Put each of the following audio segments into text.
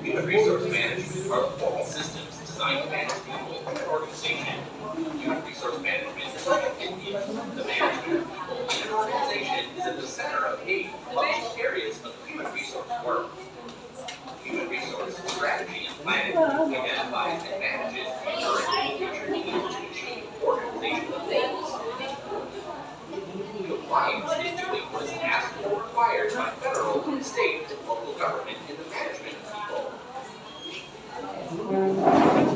Human resource management are the formal systems designed to manage people in an organization. Human resource management is like a Indian. The management of people in an organization is at the center of 8 functional areas of human resource work. Human resource strategy and planning identifies and manages current and future needs to achieve organizational goals. Compliance is doing what is asked or required by federal, state, and local government in the management of people.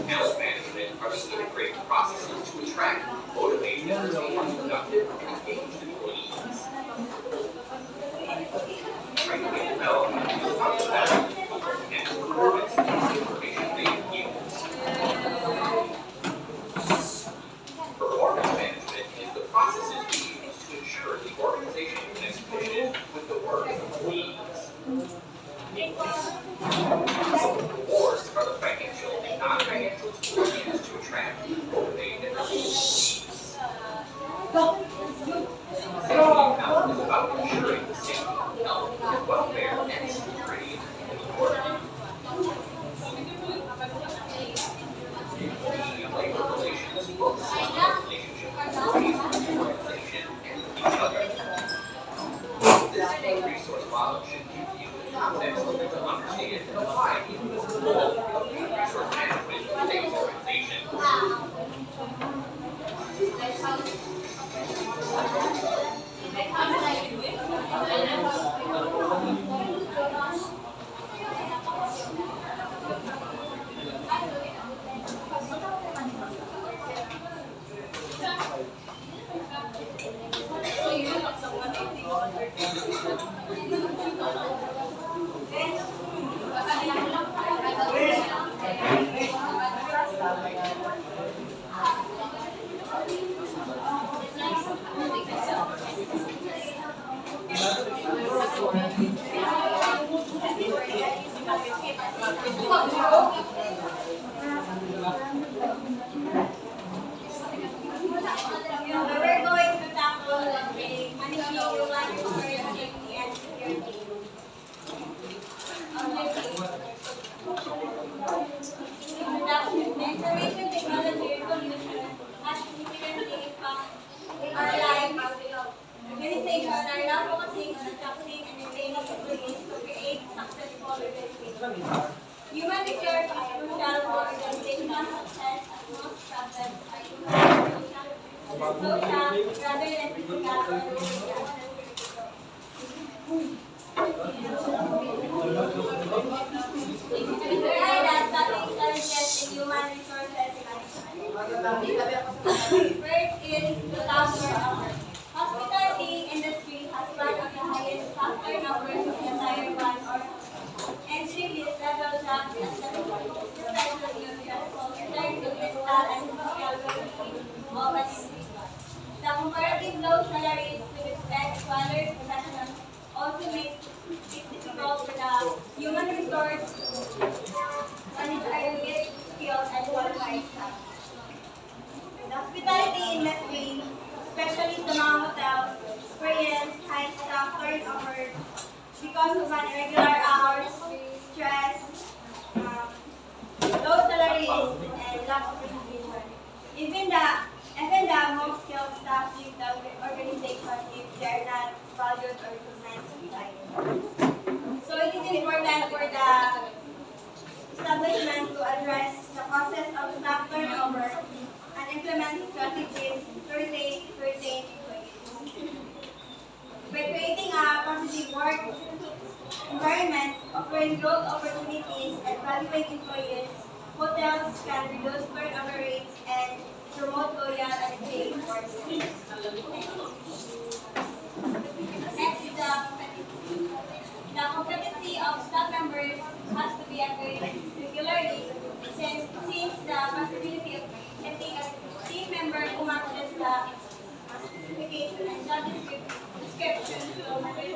Talent management are the integrated processes to attract, motivate, and retain productive and engaged employees. Training and development is about the value of people and performance of the information they use. Performance management is the processes we use to ensure the organization connects mission with the work of employees. Rewards are the financial and non-financial tools used to attract, motivate, and retain employees. Safety and health is about ensuring the safety, health, and welfare and security of the work. Employee and labor relations focus on the relationship of employees with the organization and with each other. This human resource model should give you the context to understand and apply the role of human resource management in today's organization. We're going to tackle managing human resource safety and security. The information technology revolution has significantly impacted our lives. Organizations are now focusing on attracting and retaining employees to create successful organizations. Human resource is crucial for organizational success as most problems are human social rather than physical or social. There are the static challenges in human resources management. First is the staff turnover. Hospitality industry has one of the highest staff turnovers in the entire world. Entering this level jobs as especially stressful in terms of mental and physical well-being of an individual. The comparative low salaries with respect to other professions also makes it difficult for the human resource manager to get skilled and qualified staff. The hospitality industry, especially the mga hotels, experience high staff turnover because of an irregular hours, stress, low salaries, and lack of recognition. Even the most skilled staff leave the organization if they are not valued or recognized in time. So it is important for the establishment to address the causes of staff turnover and implement strategies to retain employees. By creating a positive work environment, offering growth opportunities, and valuing employees, hotels can reduce turnover rates and promote loyal and engaged workers. Next is the competency of staff members has to be assessed regularly since the possibility of getting a team member who matches the specification and job description to 100%.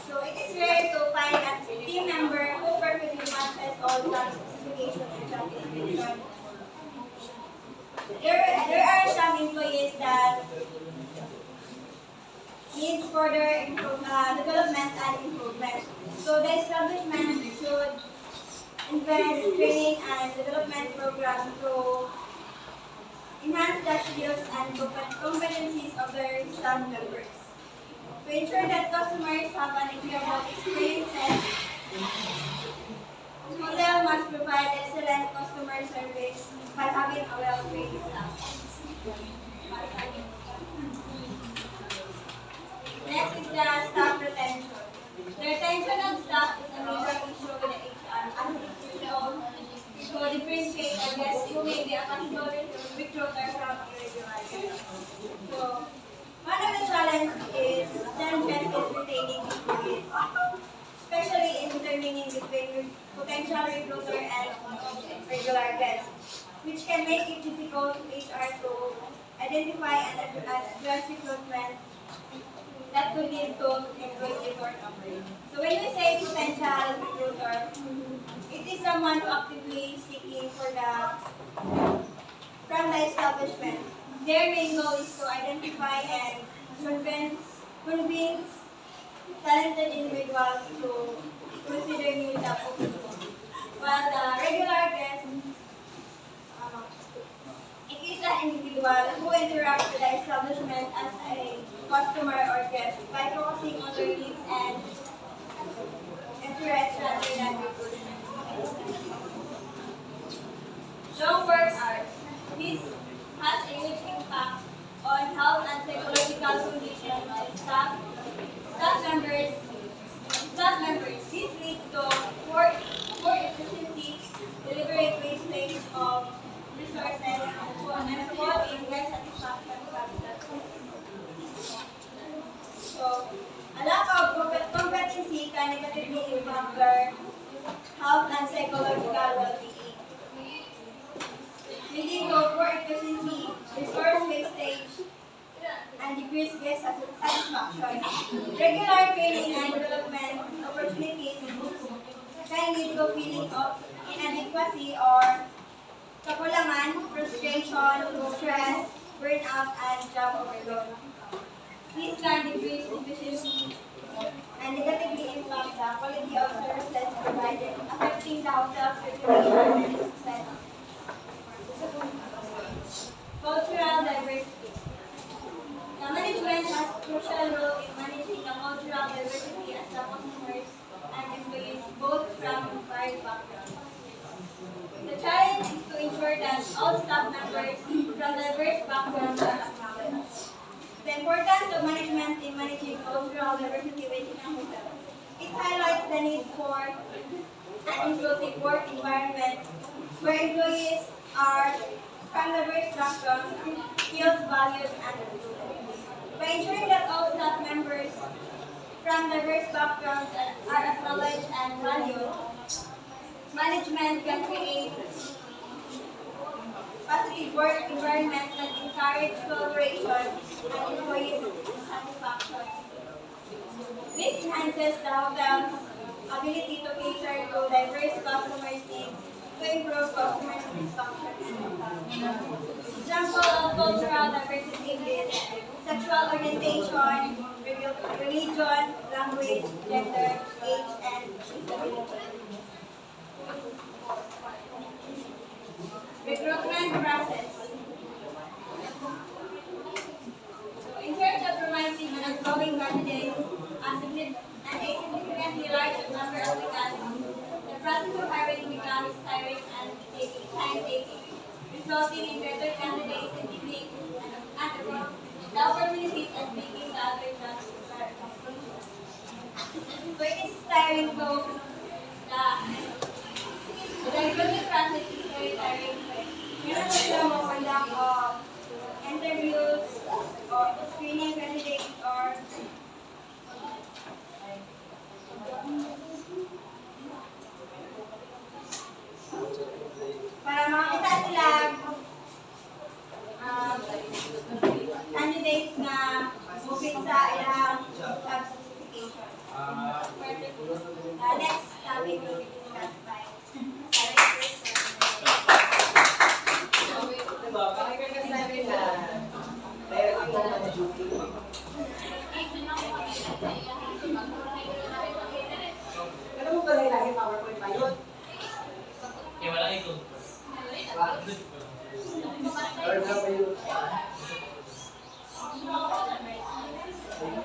So it is rare to find a team member who perfectly matches all job specifications and job description. There are some employees that needs further development and improvement. So the establishment should invest training and development programs to enhance the skills and competencies of their staff members. To ensure that customers have an enjoyable experience, hotel must provide excellent customer service by having a well-trained staff. Next is the staff retention. The retention of staff is a major issue with the HR as it is to differentiate, I guess, you may be a casual recruiter from a regular. So, one of the challenges is challenges is retaining employees, especially in determining between potential recruiter and regular guests, which can make it difficult for HR to identify and address recruitment that could lead to employee turnover. So when we say potential recruiter, it is someone who actively seeking from the establishment. Their main goal is to identify and convince talented individuals to consider new job openings. While the regular guest, it is an individual who interacts with the establishment as a customer or guest by focusing on their needs and interests rather than recruitment. Long work hours. This has a huge impact on health and psychological condition of staff members. This leads to poor efficiency, deliberate wastage of resources, and fall in their satisfaction factor. So, a lack of competency can negatively impact their health and psychological well-being, leading to poor efficiency, resource wastage, and decreased guest satisfaction. Regular training and development opportunities can lead to a feeling of inadequacy or kakulangan, frustration, stress, burnout, and job overload. These can decrease efficiency and negatively impact the quality of services provided, affecting the hotel's reputation and success. Cultural diversity. The management has a crucial role in managing the cultural diversity as the customers and employees both from varied backgrounds. The challenge is to ensure that all staff members from diverse backgrounds are acknowledged. The importance of management in managing cultural diversity within a hotel. It highlights the need for an inclusive work environment where employees are from diverse backgrounds, skills, values, and attitudes. By ensuring that all staff members from diverse backgrounds are acknowledged and valued, management can create positive work environment that encourage collaboration and employee satisfaction. This enhances the hotel's ability to cater to diverse customers' needs to improve customer satisfaction. Example of cultural diversity is sexual orientation, religion, language, gender, age, and disability. Recruitment process. So, in search of promising and outgoing candidates, a significantly large number of applicants, the process of hiring becomes tiring and time-taking, resulting in better candidates seeking the opportunities and making the other jobs better. So it is tiring to the recruitment process is very tiring. Meron na sila magandang interviews or screening candidates or para makita sila candidates na mupit sa ilang job certification. Next topic will be discussed by Bakit ka sabi na meron yung mga duty? So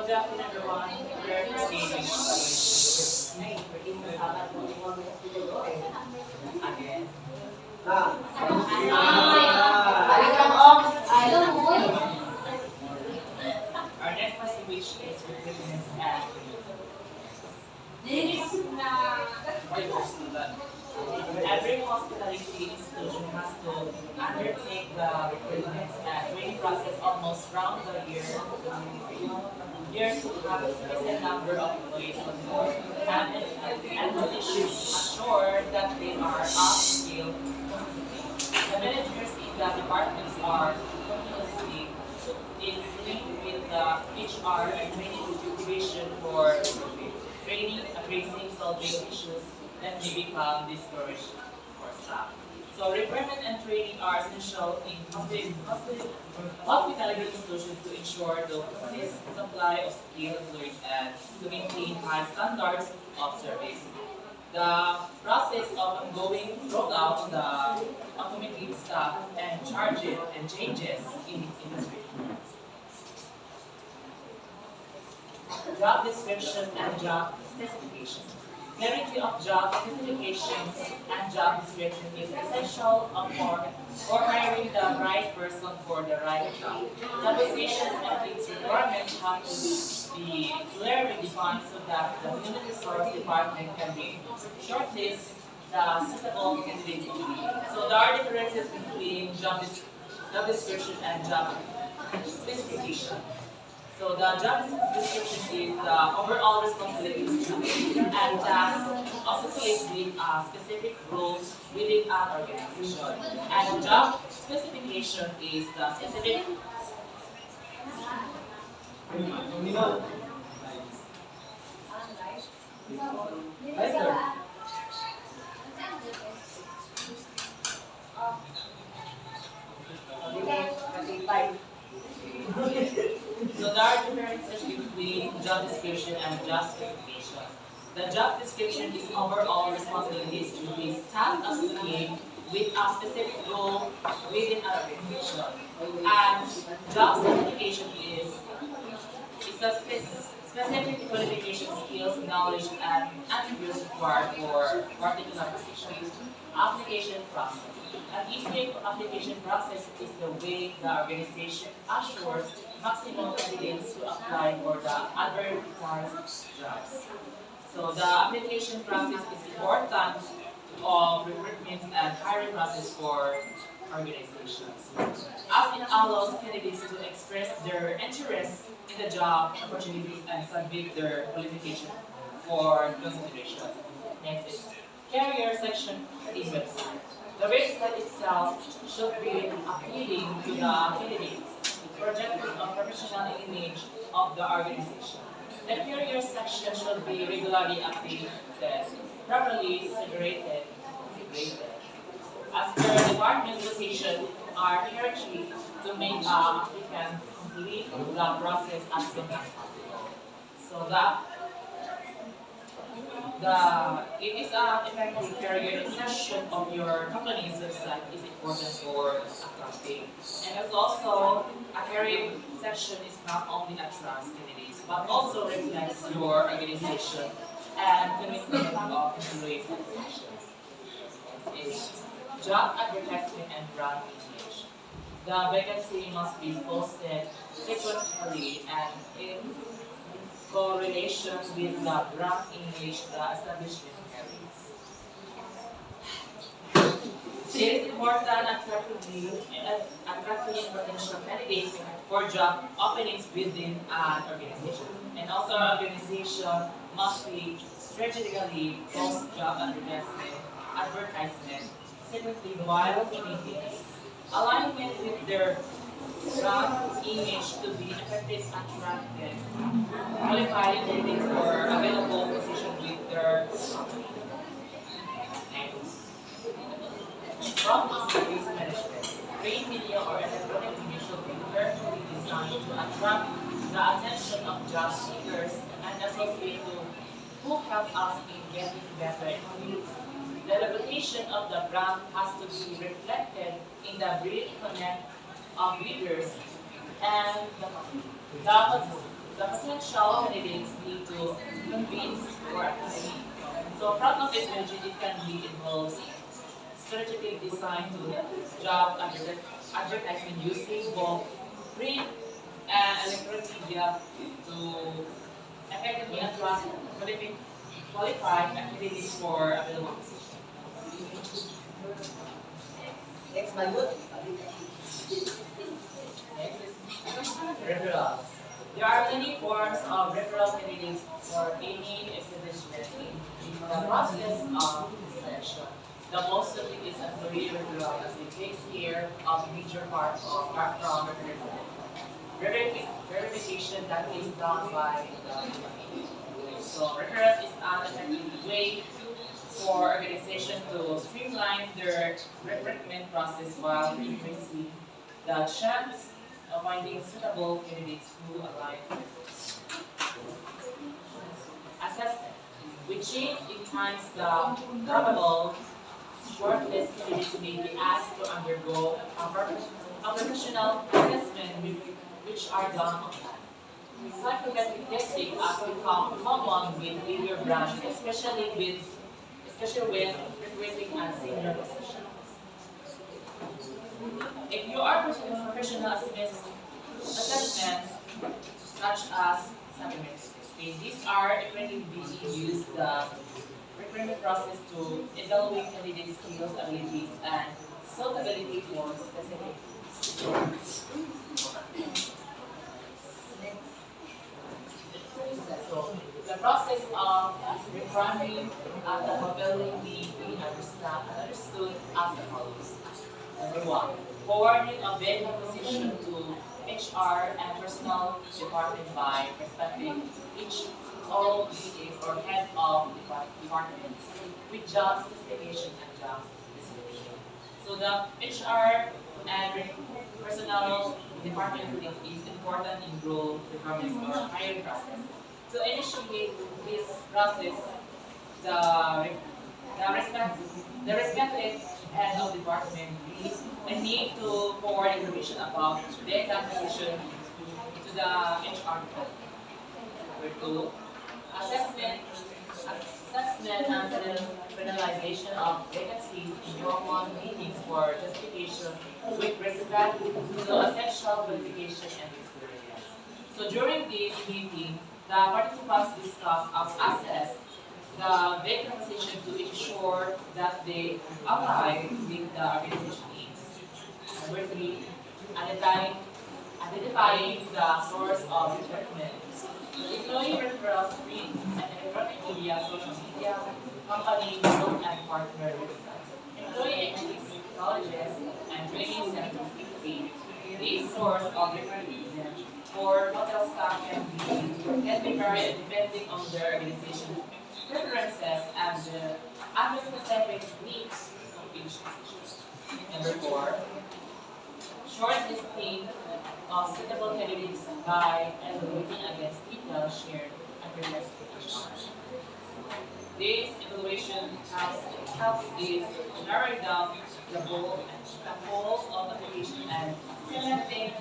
draft number one, learn saving ay, pag-inusapan mo again. Our next passage which is forgiveness and every hospitality institution has to undertake the recruitment and training process almost round the year. Years to have a specific number of employees on board and they should assure that they are upskilled. The managers in the departments are continuously in link with the HR and training division for training, addressing, solving issues that may become discouraged for staff. So recruitment and training are essential in hospitality institutions to ensure the consistent supply of skilled employees and to maintain high standards of service. The process of ongoing rollout, the accommodating staff and charges and changes in industry. Job description and job specification. Clarity of job specifications and job description is essential for hiring the right person for the right job. The position and its requirements have to be clearly defined so that the human resource department can be shortlist the suitable candidates. So there are differences between job description and job specification. So the job description is the overall responsibilities and tasks associated with specific roles within an organization. And job specification is the specific So there are differences between job description and job specification. The job description is overall responsibilities to be staff associated with a specific role within an organization. And job specification is the specific qualification, skills, knowledge, and attributes required for particular position. Application process. An easy application process is the way the organization assures maximum candidates to apply for the advertised jobs. So the application process is important of recruitment and hiring process for organizations, as it allows candidates to express their interest in the job opportunities and submit their qualification for consideration. Next is career section in website. The website itself should be appealing to the candidates, projecting a professional image of the organization. The career section should be regularly updated, properly segregated. As per department position are hierarchy to make an applicant complete the process as soon as possible. So it is an effective career section of your company's website is important for attracting. And it's also a career section is not only attracts candidates but also reflects your organization and commitment of employee satisfaction. Is job advertisement and brand image. The vacancy must be posted frequently and in correlation with the brand image the establishment carries. It is important attracting potential candidates for job openings within an organization. And also an organization must be strategically post job advertisement secretly while maintaining alignment with their brand image to be effective attracted qualified candidates for available position with their company. From service management, print media or electronic media should be carefully designed to attract the attention of job seekers and associates who help us in getting better experience. The reputation of the brand has to be reflected in the brief connect of readers and the potential candidates need to convince or agree. So front office strategy it can be involves strategic design to job advertising using both print and electronic media to effectively attract qualified candidates for available positions. Next, my good. Next is referrals. There are many forms of referral candidates for any establishment in the process of selection. The most suited is employee referral as it takes care of a major part of background verification that is done by the company. So referrals is an effective way for organizations to streamline their recruitment process while increasing the chance of finding suitable candidates who align with assessment. We change in times the probable shortlist candidates may be asked to undergo a professional assessment which are done online. Psychometric testing has become common with bigger brands, especially when recruiting and senior positions. If you are pursuing professional assessment such as psychometric, these are effectively used the recruitment process to evaluate candidate skills, abilities, and suitability for specific so the process of refining the capability being understood as follows. Number one, forwarding a vacant position to HR and personnel department by respecting each ODAs or head of departments with job specification and job description. So the HR and personnel department is important in role requirements or hiring process. To initiate this process, the, the, respect, the respected head of department will need to forward information about the exact position to the HR department. Number two, assessment, assessment and penalization of vacancies in common meetings for justification with respect to essential qualification and experience. So during this meeting, the participants discuss and assess the vacant position to ensure that they align with the organization needs. Number three, identifying the source of recruitment. Employee referral screen and electronic media, social media, company, group, and partner websites. Employee exits, colleges, and training centers indicate this source of recruitment for hotel staff can be varied depending on their organization preferences and the specific needs of each position. Number four, shortlisting of suitable candidates by evaluating against details shared under the HR. This evaluation helps is narrowing down the goal of application and selecting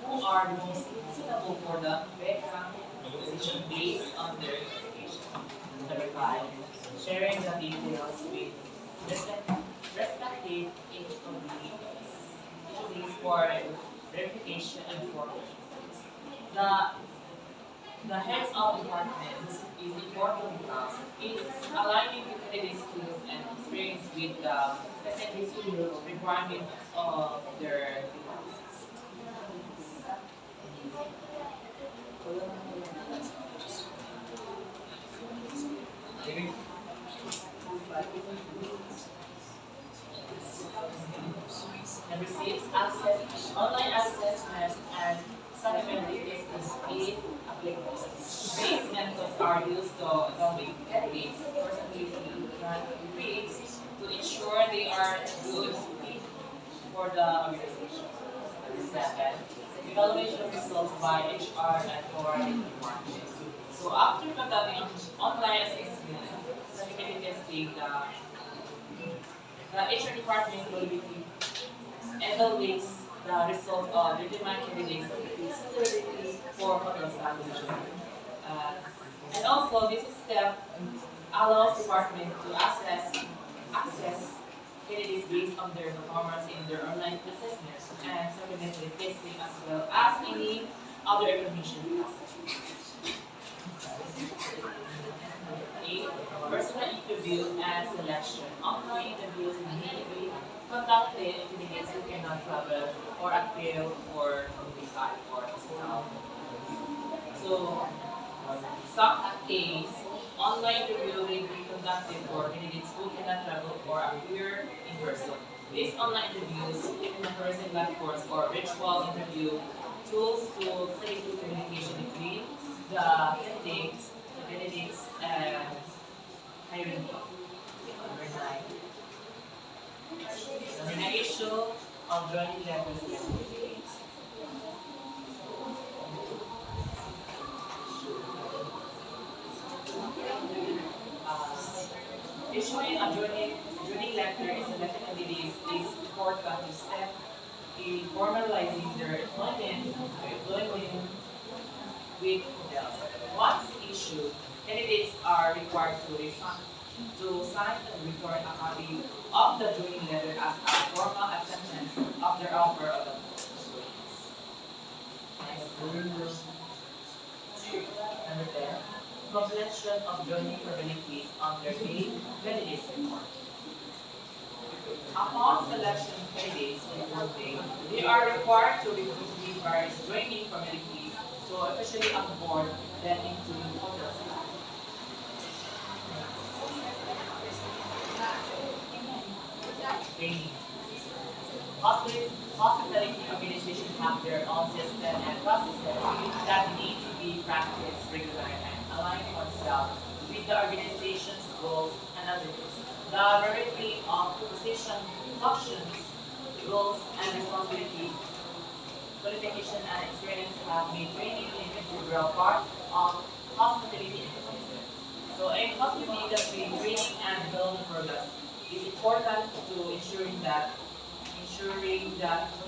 who are most suitable for the vacant position based on their qualification. Number five, sharing the details with respective HODs for verification and for the heads of departments is important because it's aligning the candidate skills and experience with the specific requirements of their departments. And receives access, online assessment and supplementary testing if applicable. These methods are used to evaluate candidates' personality and grades to ensure they are good fit for the organization. Number seven, evaluation of results by HR and forwarding department. So after conducting an online assessment, certificate testing, the HR department will be evaluates the result of determined candidates suitability for hotel staff position. Uh, and also, this step allows department to access candidates based on their performance in their online assessment and supplementary testing as well as any other information. A personal interview and selection. Online interviews may be conducted in candidates who cannot travel or appear for site or hospital. So, some case, online interview will be conducted for candidates who cannot travel or appear in person. These online interviews, in-person platforms or virtual interview tools to facilitate communication between the candidates and hiring team. Number nine, issue of joining letters and candidates. Issuing a joining letter is a letter candidate is important step in formalizing their employment with hotels. Once issued, candidates are required to sign and return a copy of the joining letter as a formal acceptance of their offer of employees. Next. Number 10. Completion of joining formalities on their day candidates report. Upon selection candidates reporting, they are required to complete various joining formalities to officially onboard them into hotel staff. Training. Hospitality organizations have their own system and processes that need to be practiced regularly and align oneself with the organization's goals and objectives. The variety of position functions, roles, and responsibilities, qualification, and experience have made training an integral part of hospitality ecosystem. So in hospitality industry, training and development programs is important to ensuring that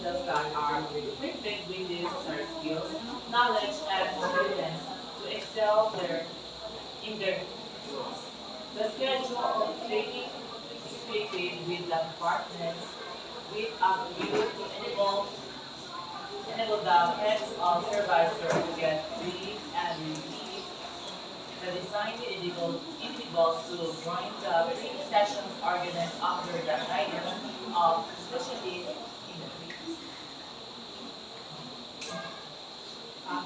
the staff are equipped with the necessary skills, knowledge, and competence to excel in their roles. The schedule of training is stipulated with the departments with a view to enable the heads of supervisor to get relief and relieve the designated individuals to join the training sessions organized under the guidance of specialists in the field.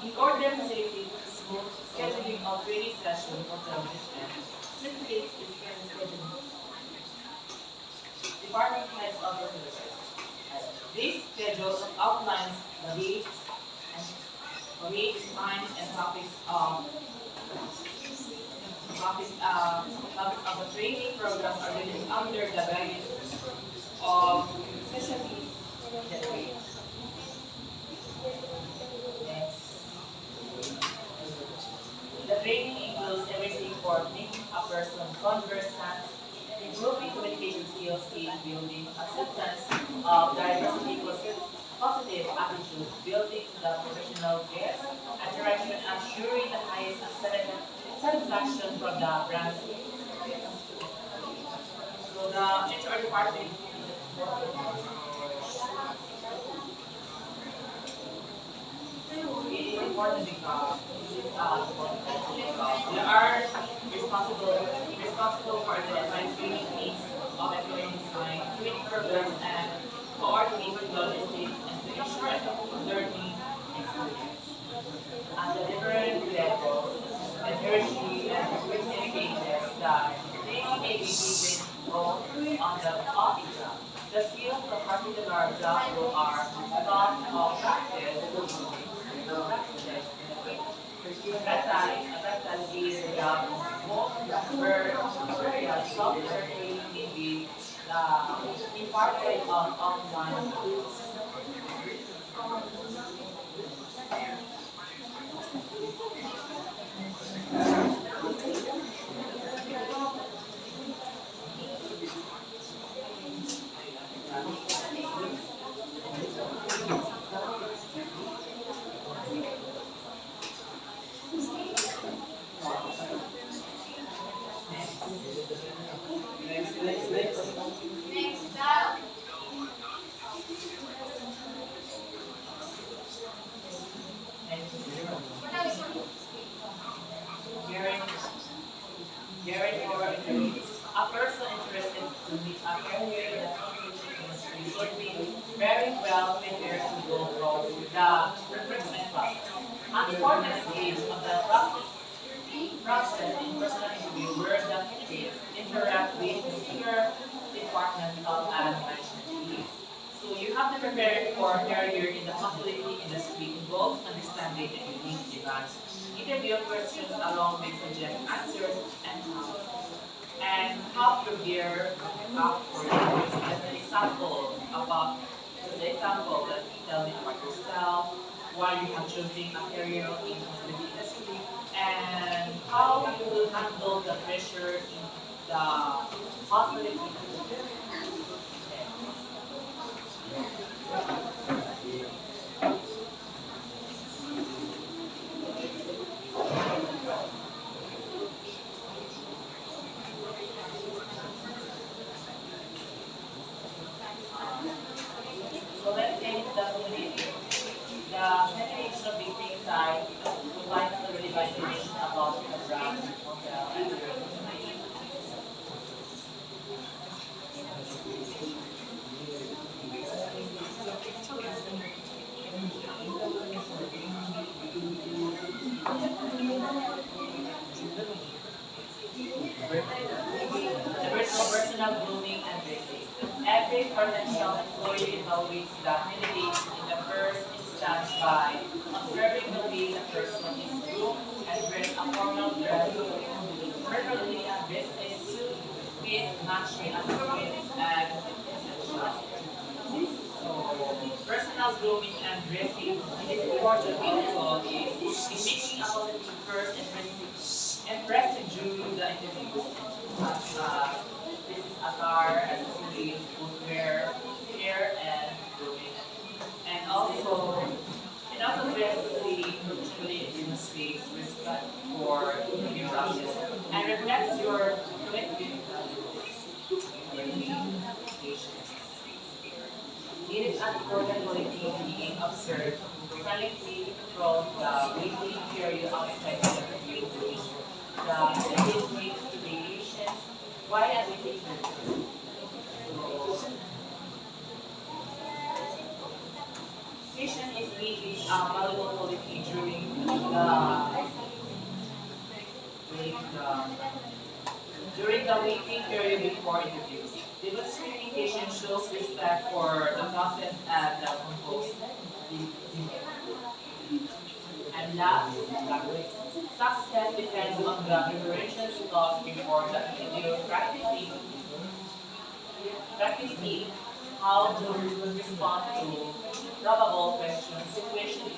In order to facilitate smooth scheduling of training sessions for television, circulates is current scheduling. Department heads of the services. This schedule outlines the dates, times, and topics of the training program organized under the guidance of specialties in the trade. Next. The training includes everything for making a person conversant, improving communication skills, team building, acceptance of diversity, positive attitude, building the professional guest, interaction, assuring the highest satisfaction from the brand's guests. So the HR department it is important because they are responsible for the training needs of employee design, training programs, and coordinate logistics and to ensure effective learning experience. At the different levels, the hierarchy and equipment gauges that training may be given both on the office job. The skills of particular job role are thought of practice. Practice is a job where software training may be imparted on online interviews, a person interested to meet a career in the communication industry should be very well prepared to go through the recruitment process. An important stage of the process in personal interview where the candidates interact with senior departmental and management teams. So you have to prepare for career in the hospitality industry involves understanding the unique demands. Interview questions along with suggest answers and how to prepare afterwards. As an example that tell me about yourself, why you are choosing a career in hospitality industry, and how you will handle the pressure in the hospitality industry. So let's say the candidate should be taking time to provide the relevant information about the brand, hotel, and the destination. The virtual personal grooming and dressing. Every potential employee evaluates the candidate in the first instance by observing the way the person is groomed and wears a formal dress. Preferably a dress is with matching accessories and essentials. So, personal grooming and dressing, it is important also is making a positive first impression during the interview, such as this is attire, accessories, footwear, hair, and grooming. And also dressing professionally demonstrates respect for interview process and reflects your commitment to communication. It is an important quality being observed silently from the waiting period outside the interview, which is the candidates need to be patient while awaiting their turn. So, patience is really a valuable quality during the waiting period before interviews. Demonstrating patience shows respect for the process and the composed. And last, success depends on the preparation because before the interview, practicing how to respond to probable questions, situations,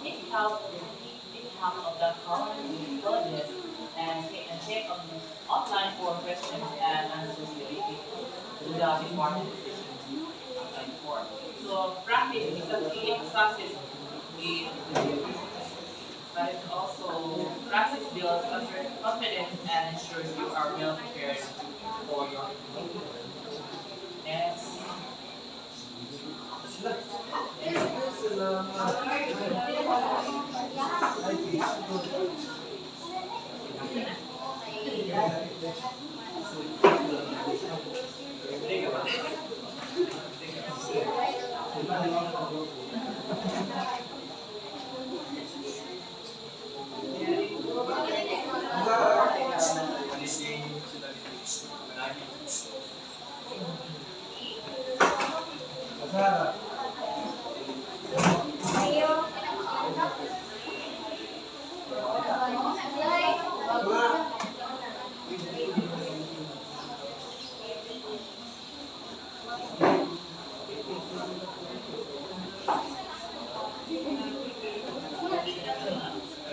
it helps of the common knowledge and check on online for questions and answers related to the department position applied for. So practice is a key to success in interviews, but it also practice builds confidence and ensures you are well prepared for your interview. Next. Good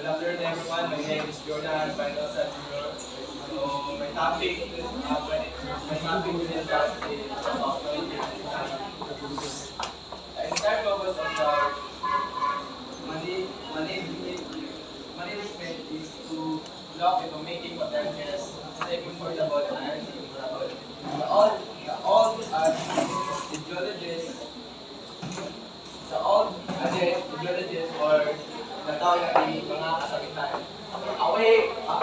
afternoon, everyone. My name is Jordan Bainosa Jr. So my topic is about the entire purpose of the management is to block the making hotel chairs, saving affordable and durable. The all ideologies or the tao na mga kasabitan. Away from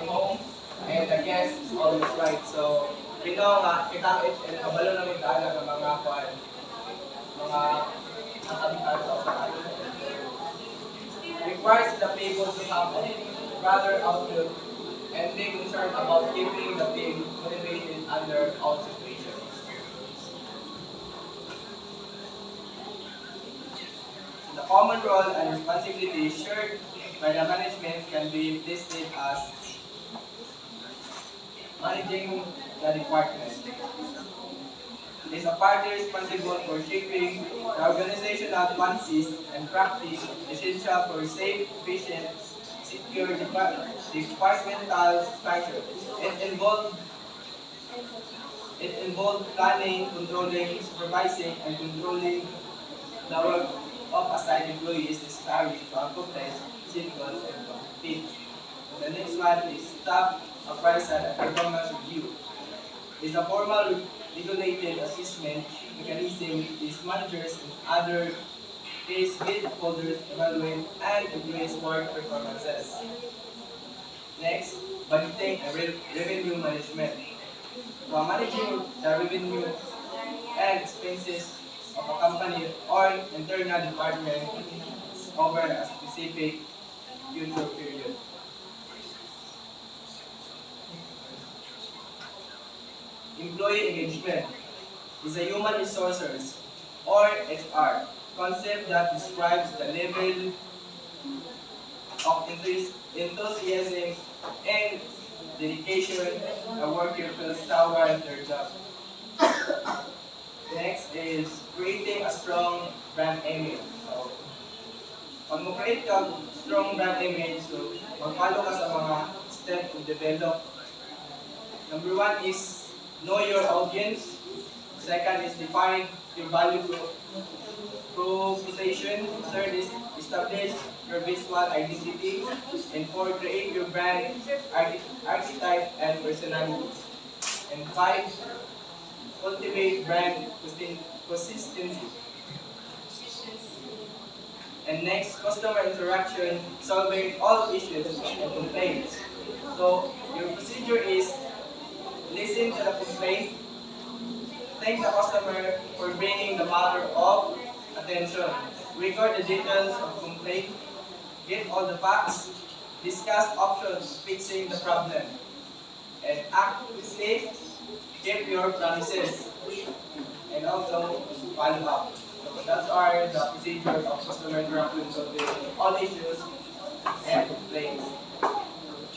home and and the guest is always right. So, we know nga, kita kabalo namin taala ng mga kwan, mga kasabitan sa usahay. Requires the people to have a broader outlook and be concerned about keeping the team motivated under all situations. The common role and responsibilities shared by the management can be listed as managing the department. Is a party responsible for shaping the organizational policies and practice essential for safe, efficient, secure departmental structure. It involved planning, controlling, supervising, and controlling the work of assigned employees necessary to accomplish set goals and complete. The next one is staff appraisal and performance review. Is a formal regulated assessment mechanism is managers and other case stakeholders evaluate and evaluate work performances. Next, budgeting and revenue management. So managing the revenue and expenses of a company or internal department over a specific future period. Employee engagement is a human resources or HR concept that describes the level of enthusiasm and dedication a worker feels toward their job. Next is creating a strong brand image. So, pag mo-create ka strong brand image, so mag-follow ka sa mga steps to develop. Number 1 is know your audience. Second is define your value proposition. Third is establish your visual identity. And 4, create your brand archetype and personality. And 5, cultivate brand consistency. And next, customer interaction, solving all issues and complaints. So your procedure is listen to the complaint, thank the customer for bringing the matter of attention, record the details of complaint, get all the facts, discuss options fixing the problem, and act quickly, keep your promises, and also follow up. So those are the procedures of customer interaction, solving all issues and complaints.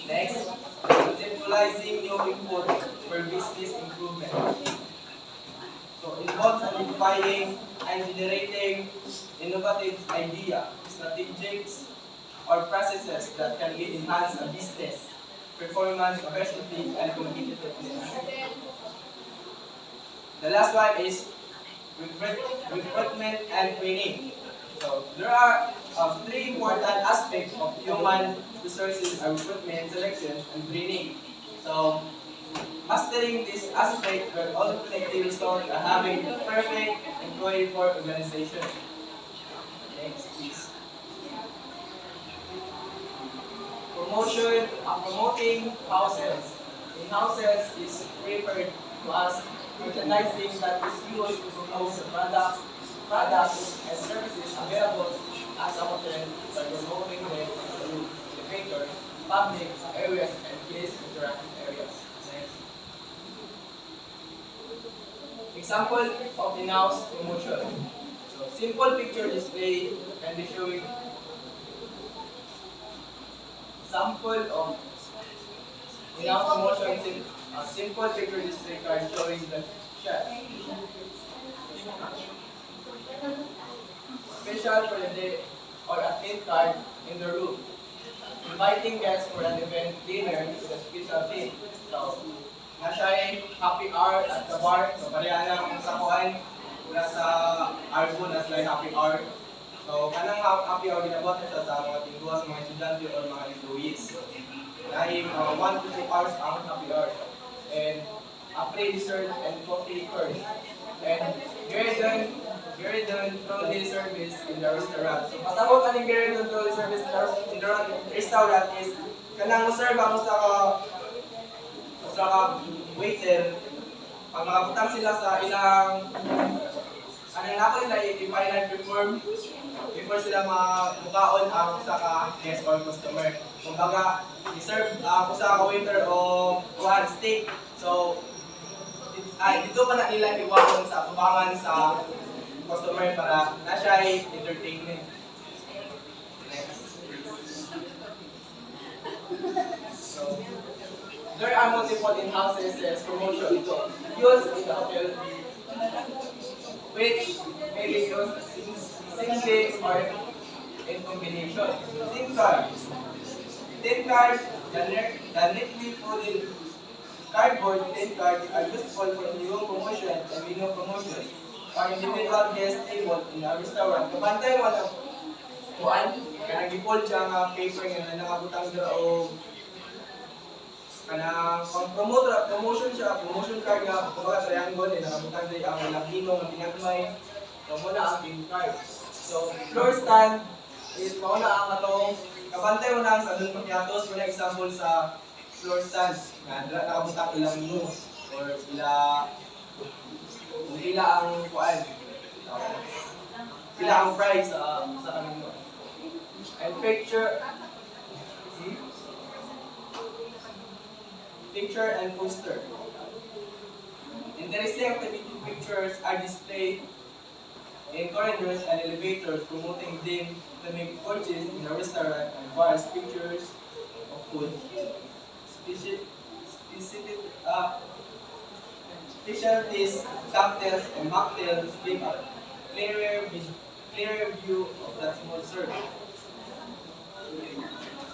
Next, conceptualizing new input for business improvement. So involves identifying and generating innovative idea, strategies, or processes that can enhance a business performance, efficiency, and competitiveness. The last one is recruitment and training. So there are 3 important aspects of human resources: recruitment, selection, and training. So mastering this aspect will ultimately result in having a perfect employee for organization. Next, please. Promoting house sales. In house sales is referred to as merchandising that is used to promote the products and services available as a hotel by promoting them through elevator, public areas, and guest interactive areas. Next. Example of in-house promotion. So simple picture display can be showing sample of in-house promotion. Simple picture display card showing the chef. Special for the day or athlete card in the room. Inviting guests for an event dinner with a special theme. So, nasa'y happy hour at the bar. So, pareha na ang sakuan mula sa Arbo na sila happy hour. So, kanang happy hour ginabot na siya sa mga tingguha sa mga estudyante o mga employees. Dahil 1 to 2 hours ang happy hour. And free dessert and coffee first. And Gary-Don trolley service in the restaurant. So, pasabot ka ng Gary-Don trolley service in the restaurant is kanang mo serve ang sa usa ka waiter, pag makabutang sila sa ilang ano na ako nila i-final before sila mukaon ang usa ka guest or customer. Kumbaga, i-serve usa ka waiter o kuhan steak. So, dito pa na nila iwanan sa tubangan sa customer para na siya ay entertainment. So, there are multiple in-house sales promotion used in the hotel which may be used singly or in combination. Tin card. Tin card, the neatly folded cardboard tin card are useful for new promotion and menu promotion or individual guest table in a restaurant. Kapantay mo lang kuan, kaya nag-fold siya nga paper nga nakabutang dira o kanang promotion siya, promotion card nga kumbaga triangle nakabutang dira ang Latino nga tinagmay. So muna ang tin card. So floor stand is mauna ang atong kapantay mo na ang salon macchiatos, muna example sa floor stands nga dira nakabutang ilang menu or pila ang kuan. Pila ang price sa kanino. And picture and poster. Interesting activity pictures are displayed in corridors and elevators promoting them to make purchase in a restaurant and bars. Pictures of food, specialties, cocktails, and mocktails give a clearer view of that small serve.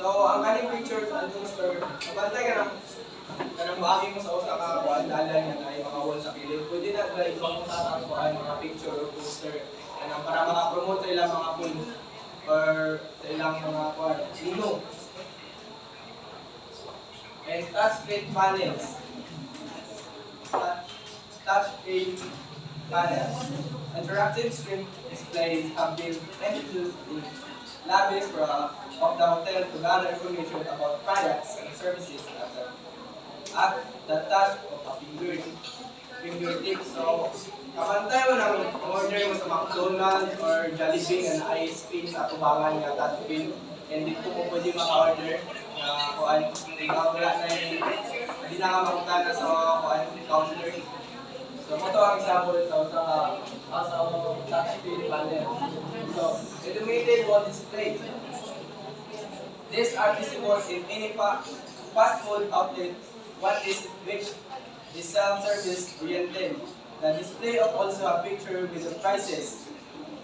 So, ang kaning pictures and poster, kapantay ka kanang maagi mo sa usa ka dalan nga ay mga wall sa kilid. Pwede na ba ikaw ang mga picture or poster kanang para maka-promote sa ilang mga food or sa ilang mga menu. And touchscreen panels. Touchscreen panels. Interactive screen displays have been introduced in lobbies of the hotel to gather information about products and services at the touch of a fingertip. So, kapantay mo ng order mo sa McDonald's or Jollibee na ice cream sa tubangan nga touch pin, and dito mo pwede maka-order na kuan, wala na hindi na ka makutana sa kuan counter. So, ito ang example sa touch pin panel. So, illuminated wall display. These are visible in any fast food outlet which is self-service oriented. The display of also a picture with the prices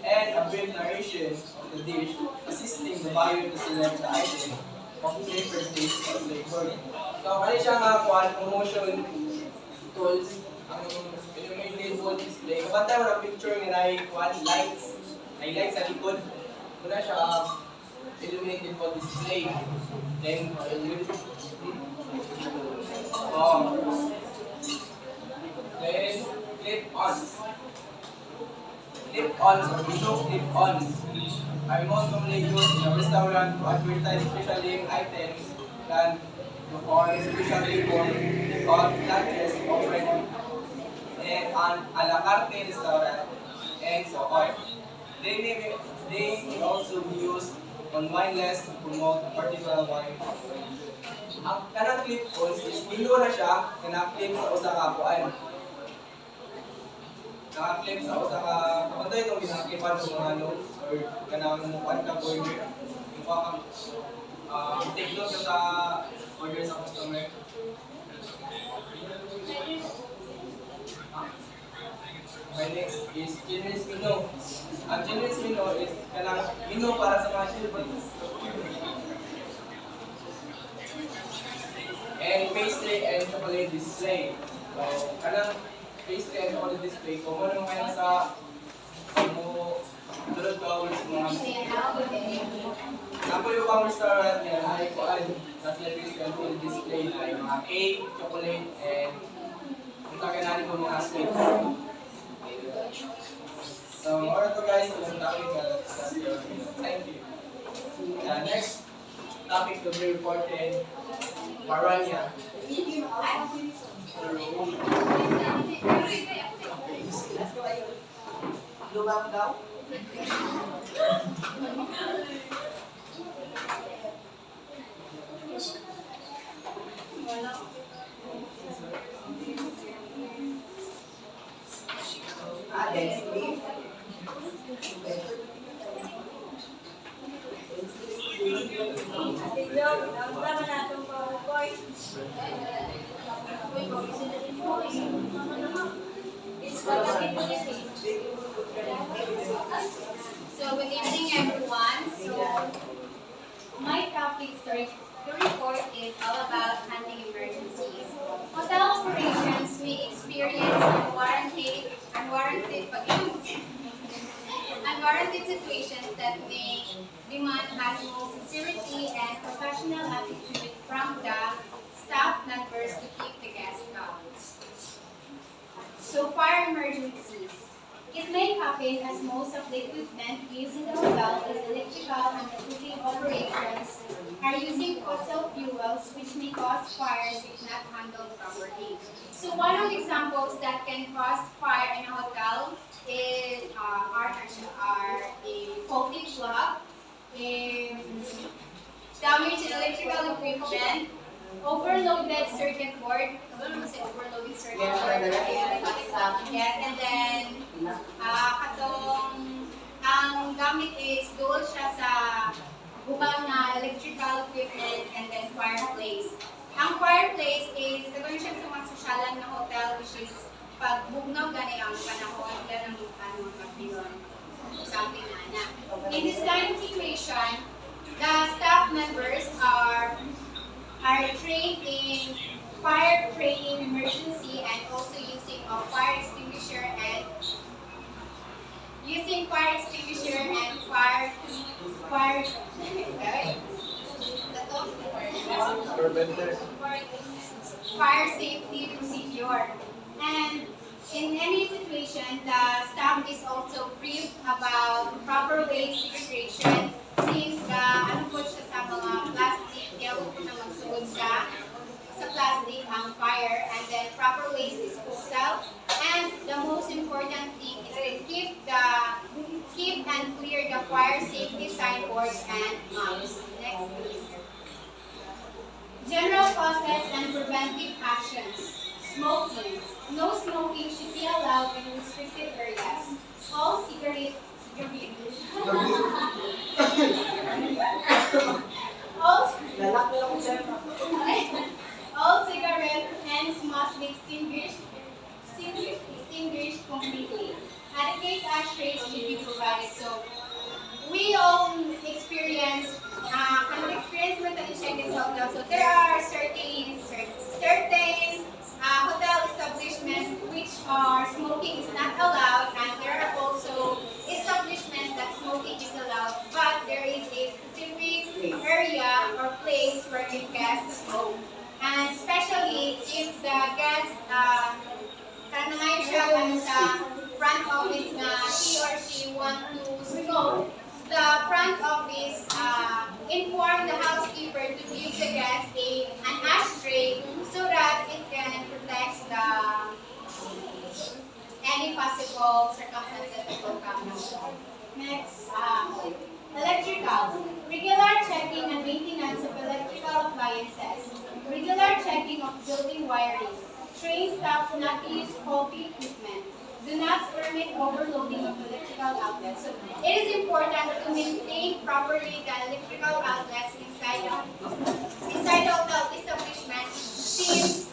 and a brief narration of the dish, assisting the buyer to select the item of preferred taste or flavor. So, ano siya nga promotion tools, ang illuminated wall display. Kapantay mo ng picture nga na lights sa likod. Muna siya illuminated wall display. Then, then clip-ons. Clip-ons or window clip-ons are most commonly used in a restaurant to advertise special items and for special table called lunches offered in an a la carte restaurant and so on. They may also be used on wine lists to promote a particular wine. Ang kanang clip-ons is window na siya, kana-clip sa usa ka kuan. Naka-clip sa usa ka, kapantay itong ginaklipan ng mga notes or kanang mukuan ka order. Mukha kang take note ka sa order sa customer. My next is generous menu. Ang generous menu is kanang menu para sa mga children. And pastry and chocolate display. So, kanang pastry and chocolate display, kung ano mga sa tulad ko sa mga Napo yung pang restaurant niya, ay kuan, sa sila pastry and chocolate display na yung mga cake, chocolate, and kung kaganali ko mga sweets. So, more to guys, kung topic, thank you. Next topic to be reported, Waranya. Lumang daw? Density. Ate Jo, naunta na itong PowerPoint. It's capability. So good evening everyone. So my topic to report is all about handling emergencies. Hotel operations may experience unwarranted situations that may demand utmost sincerity and professional attitude from the staff members to keep the guests calm. So fire emergencies. It may happen as most of the equipment used in the hotel is electrical and the cooking operations are using fossil fuels which may cause fires if not handled properly. So one of the examples that can cause fire in a hotel is are a faulty plug, damaged electrical equipment, overloaded circuit board. Overloaded circuit board. Yes, and then ang gamit is dual siya sa bubang na electrical equipment and then fireplace. Ang fireplace is gagawin siya sa mga sosyalan na hotel which is pag bugnaw gani ang panahon yan ang magpilon. Something na. In this kind of situation, the staff members are trained in fire training emergency and also using a fire extinguisher and fire safety procedure. And in any situation, the staff is also briefed about proper waste segregation since ano po siya sa mga plastic, kaya huwag po na magsugod sa plastic ang fire, and then proper waste disposal. And the most important thing is to keep and clear the fire safety signboards and maps. Next please. General causes and preventive actions. Smoking. No smoking should be allowed in restricted areas. All cigarettes all cigarette ends must be extinguished completely. Adequate ashtrays should be provided. So we all experience check-in hotel. So there are certain hotel establishments which are smoking is not allowed, and there are also establishments that smoking is allowed, but there is a specific area or place where the guests smoke. And especially if the guest kanangay siya sa front office na he or she want to smoke, the front office inform the housekeeper to give the guest an ashtray so that it can protect any possible circumstances that will come. Next, electrical. Regular checking and maintenance of electrical appliances. Regular checking of building wiring. Train staff not to use faulty equipment. Do not permit overloading of electrical outlets. So it is important to maintain properly the electrical outlets inside the hotel establishment since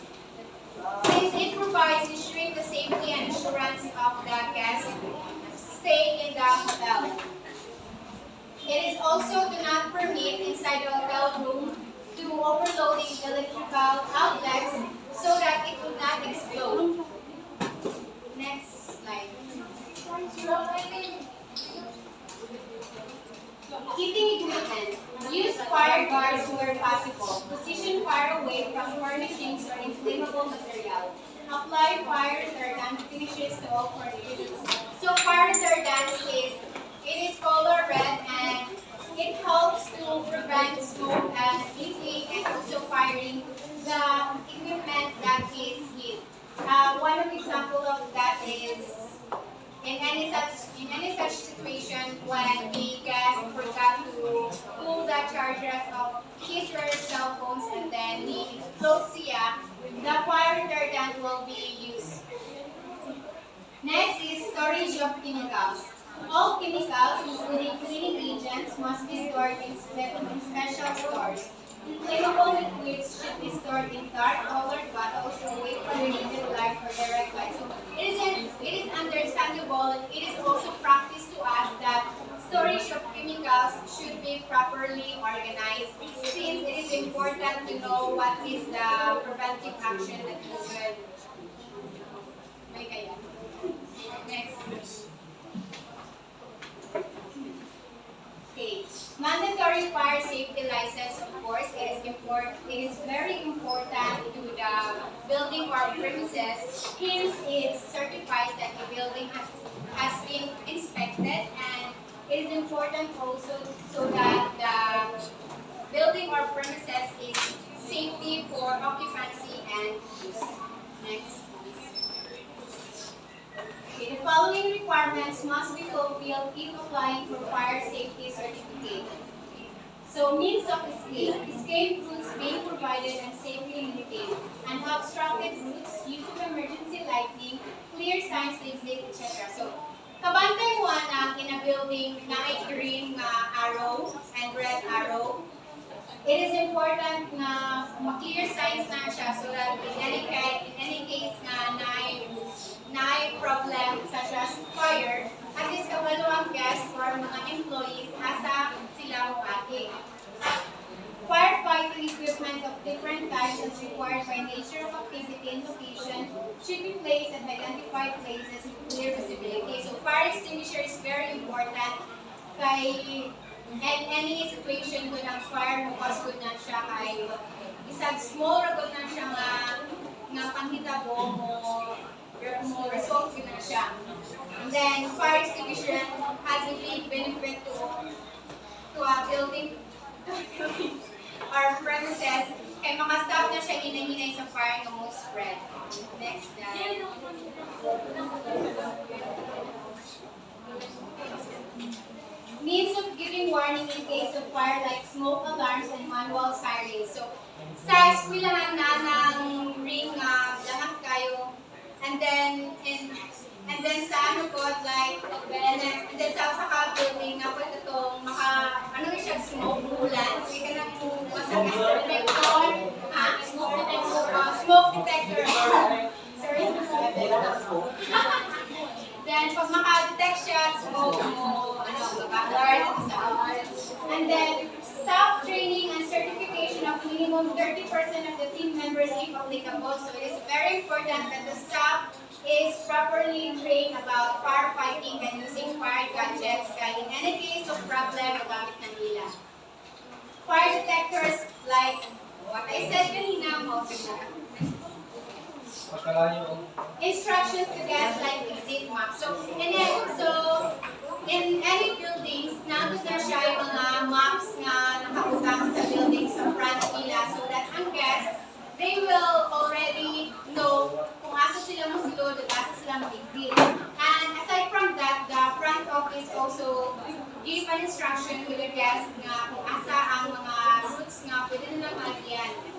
it provides ensuring the safety and assurance of the guests stay in the hotel. It is also do not permit inside the hotel room to overloading electrical outlets so that it will not explode. Next slide. Keeping equipment. Use fire guards where possible. Position far away from furnishings or inflammable material. Apply fire retardant finishes to all furnishings. So fire retardant is color red and it helps to prevent smoke and is in any such situation when the guest forgot to pull the chargers of his or her cell phones and then he explodes siya, the fire retardant will be used. Next is storage of chemicals. All chemicals, including cleaning agents, must be stored in special stores. Inflammable liquids should be stored in dark colored bottles away from the needed light or direct light. So it is understandable and it is also practice to us that storage of chemicals should be properly organized since it is important to know what is the preventive action that you will make. Next. Okay. Mandatory fire safety license, of course, it is very important to the building or premises. Hence, it certifies that the building has been inspected, and it is important also so that the building or premises is safety for occupancy and use. Next. Okay, the following requirements must be fulfilled if applying for fire safety certificate. So, means of escape routes being provided and safely maintained, unobstructed routes, use of emergency lighting, clear signs to exit, etc. So, kabantay mo na in a building na may green arrow and red arrow, it is important na ma-clear signs na siya so that in any case na na problem such as fire, at least kabalo ang guests or mga employees asa sila mukati. Firefighting equipment of different types as required by nature of activity and location should be placed at identified places with clear visibility. So fire extinguisher is very important kay and any situation kung ang fire mo good na siya kay isang small ragot na siya nga panghitabo mo resolve na siya. And then fire extinguisher has a big benefit to a building or premises kay makastop na siya hinay-hinay sa fire nga mo spread. Next slide. Means of giving warning in case of fire like smoke alarms and manual sirens. So, sa eskwelahan na ng ring lahat kayo, and then sa ano po, like, and then sa building na po itong ano siya, smoke ulan. Hindi ka na po smoke detector. Sorry. Then, pag maka-detect siya, smoke mo, and then, staff training and certification of minimum 30% of the team members if applicable. So, it is very important that the staff is properly trained about firefighting and using fire gadgets kaya in any case of problem, magamit ng nila. Fire detectors, like what I said kanina, instructions to guests like exit map. So, in any buildings, nandun na siya yung mga maps nga nakabutang sa building sa front nila so that ang guests, they will already know kung asa sila masulod at asa sila mag-exit. And aside from that, the front office also give an instruction to the guests nga kung asa ang mga routes nga pwede nila maagian.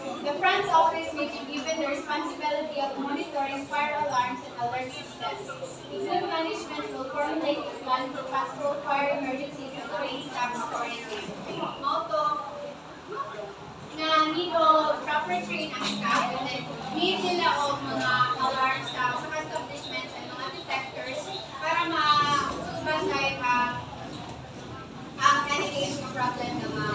The front office may be given the responsibility of monitoring fire alarms and alert systems. Exit management will formulate a plan for possible fire emergencies and train staff accordingly. Motto, na need o proper train ang staff and then need nila o mga alarm staff sa establishments and mga detectors para ma-bantay ang any case of problem na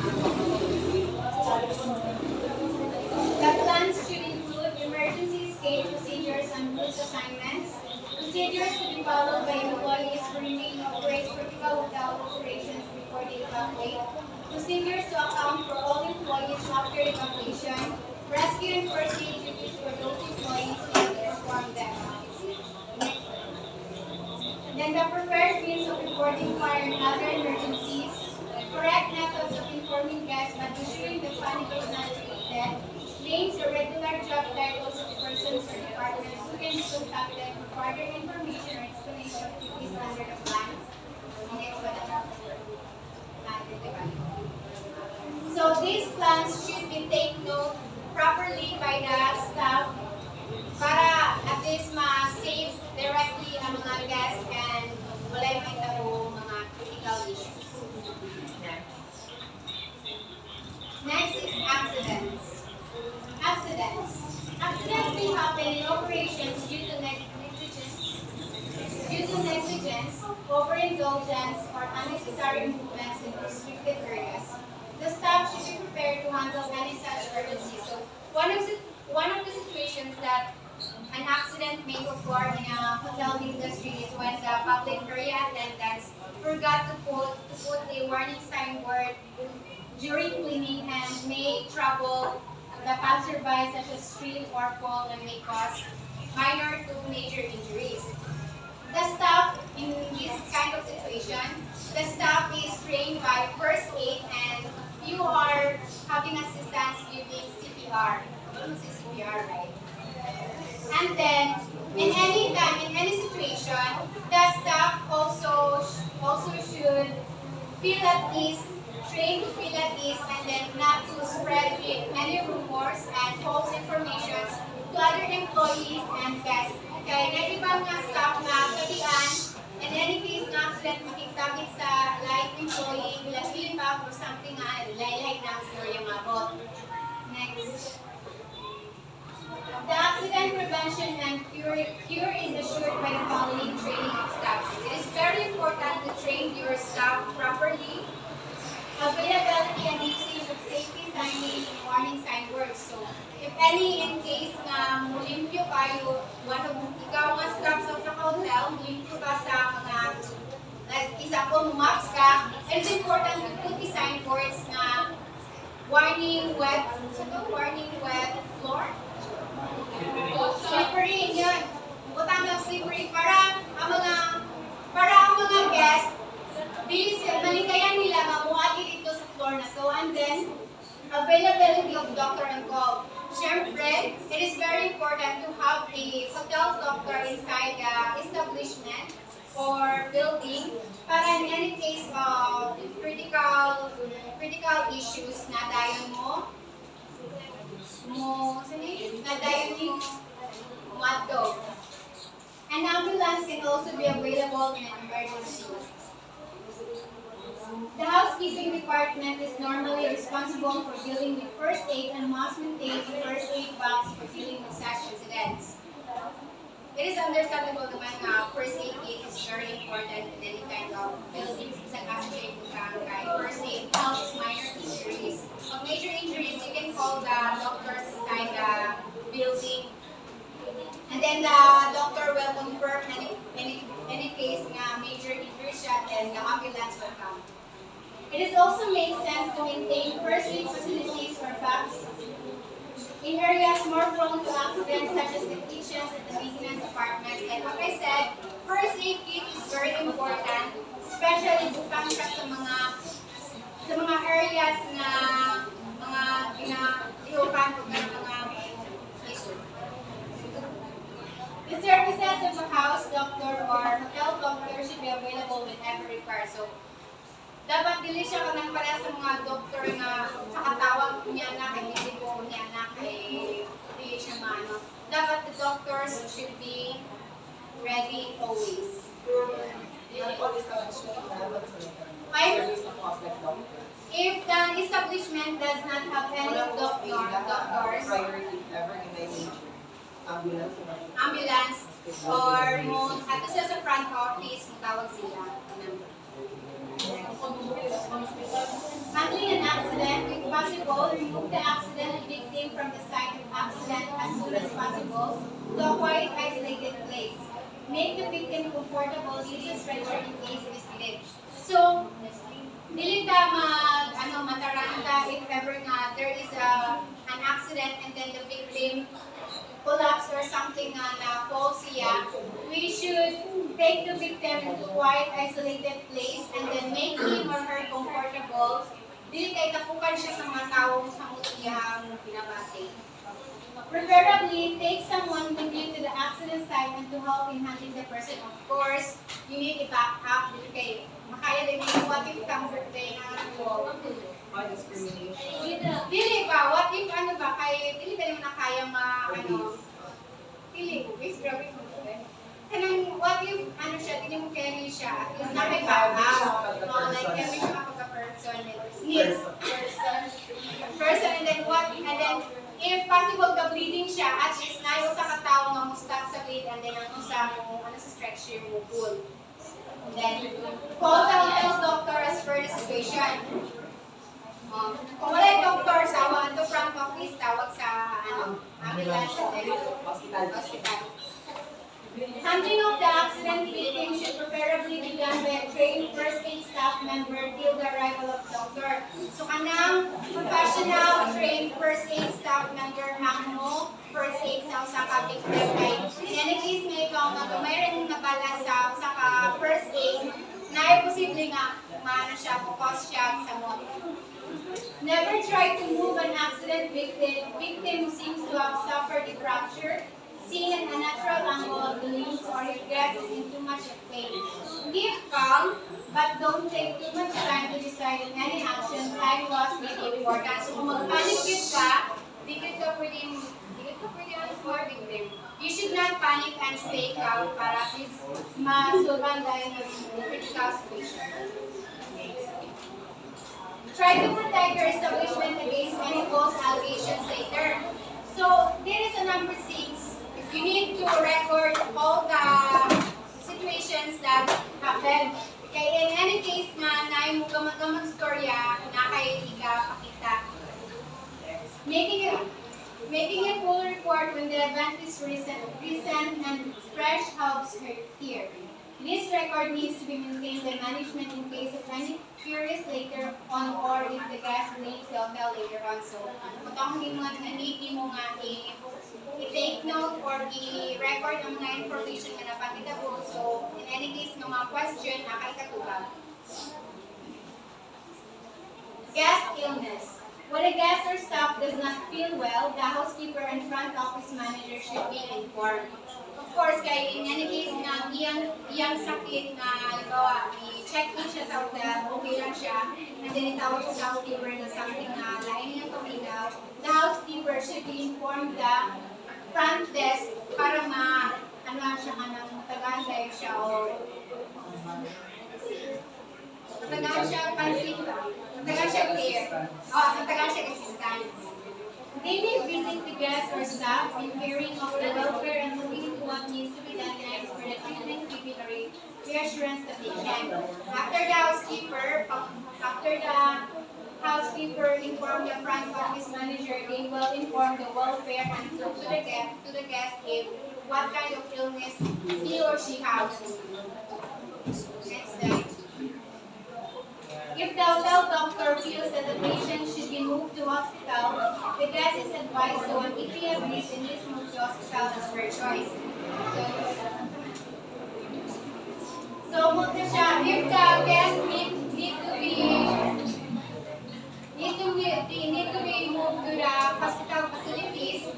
The plans should include emergency escape procedures and route assignments, procedures to be followed by employees who remain operates critical without operations before they evacuate, procedures to account for all employees after evacuation, rescue and first aid duties for those employees who have performed them. Then the preferred means of reporting fire and other emergencies, correct methods of informing guests but captain for further information or explanation of duties under the plan. Next one. So these plans should be taken note properly by the staff para at least ma-save directly ang mga guests and walay mahitabo mga critical issues. Next is accidents. Accidents may happen in operations due to negligence, overindulgence, or unnecessary movements in restricted areas. The staff should be prepared to handle any such emergency. So one of the situations that an accident may occur in a hotel industry is when the public area attendants forgot to put a warning signboard during cleaning and may trouble the passerby such as trip or fall and may cause minor to major injuries. The staff in this kind of situation, the staff is trained by first aid and you are having assistance giving CPR. CPR, right? And then, in any time, in any situation, the staff also should feel at ease, trained to feel at ease, and then not to spread any rumors and false information to other employees and guests. Kaya na ibang mga staff na katian, in any case na accident makiktabit sa live employee, bilang pa or something nga, laylay na ang story ang mabot. Next. The accident prevention and cure is assured by the following training of staff. It is very important to train your staff properly. Availability and using of safety signage and warning signboards. So, if any in case na mulimpyo kayo, ikaw nga staff sa hotel, mulimpyo ka sa mga, isa po maps ka, it is important to put the signboards na warning wet floor. Slippery, yun. Butang ng slippery para ang mga guests, malikayan nila mamuagi dito sa floor na to. And then, availability of doctor on call. Siyempre, it is very important to have a hotel doctor inside the establishment or building para in any case of critical issues na dayon mo madto. An ambulance can also be available in an emergency. The housekeeping department is normally responsible for dealing with first aid and must maintain a first aid box for dealing with such incidents. It is understandable naman na first aid kit is very important in any kind of buildings. Sa kasi first aid helps minor injuries. Pag major injuries, you can call the doctors inside the building. And then the doctor will confirm any case nga major injury siya, then the ambulance will come. It is also makes sense to maintain first aid facilities or box in areas more prone to accidents such as the kitchens and the maintenance departments. And like I said, first aid kit is very important, especially bukang siya sa mga areas na mga ginaiupan o mga issue. The services of a house doctor or hotel doctor should be available whenever required. So, dapat dili siya kanang para sa mga doktor na sa katawag niya na kay medico niya na kay dili siya maano. Dapat the doctors should be ready always. If the establishment does not have any doctors, ambulance, or ato sila sa front office, matawag sila. Handling an accident, if possible, remove the accident victim from the site of accident as soon as possible to a quiet, isolated place. Make the victim comfortable, use a stretcher in case it is needed. So, dili ta mataranta if ever nga there is an accident and then the victim collapse or something na falls siya, we should take the victim to a quiet, isolated place and then make him or her comfortable. Dili kay tapukan siya sa mga taong sa mutiyang pinabati. Preferably, take someone with you to the accident site and to help in handling the person. Of course, you need to back up dito kayo. Makaya din yung what if kang birthday na By discrimination. Dili ba? What if ano ba? Kaya, dili ba naman na kaya dili, guys, grabe mo. Kanang, what if, ano siya, dili mo carry siya, at least na may back up. Like, carry siya kapag-person. Needs. Person, and then what, and then, if possible ka bleeding siya, at least na yung sa katao nga mo stop sa bleed, and then ang usa mo, ano sa stretcher mo, pull. And then, call the doctor as per the situation. Kung wala yung doctor, tawag to front office, tawag sa, ambulance, and then, hospital. Handling of the accident victim should preferably be done by a trained first aid staff member till the arrival of doctor. So kanang professional trained first aid staff member mo first aid sa ka-victim kay in any case nga ikaw nga mayroon nabala sa ka first aid na ay posible nga maano siya cause siya sa mo. Never try to move an accident victim who seems to have suffered a fracture, seen an unnatural angle of the limbs, or if guest is in too much of pain. Keep calm, but don't take too much time to decide on any action. Time loss may be important. So kung mag-panic ka, di ka pwede ano for victim. You should not panic and stay calm para at least masulban dahil ng critical situation. Try to protect your establishment against any false allegations later. So, there is a number 6. You need to record all the situations that happened. Kaya in any case man, na yung gamag-gamag storya, na kayo pakita. Making a full report when the event is recent and fresh helps here. This record needs to be maintained by management in case of any queries later on or if the guest needs to tell later on. So, kung hindi mo nga i-take note or i-record ang mga information na napakita po. So, in any case, ng mga question, nakakatubag. Guest illness. When a guest or staff does not feel well, the housekeeper and front office manager should be informed. Of course, kaya in any case na iyang sakit na halimbawa, i-check in siya sa hotel, okay lang siya, and then itawag siya sa housekeeper na something na lain niyang paminaw, the housekeeper should be informed the front desk para siya ka ng matagaan tayo siya o matagaan siya pansin ba? Matagaan siya care. O, matagaan siya assistance. They may visit the guests or staff in caring of the welfare and looking into what needs to be done next for the treatment giving a reassurance that they can. After the housekeeper inform the front office manager, they will inform the welfare and to the guest if what kind of illness he or she has. Next slide. If the hotel doctor feels that the patient should be moved to hospital, the guest is advised to, and if he agrees, then this move to hospital is her choice. So, move na siya. If the guest need to be moved to the hospital facilities,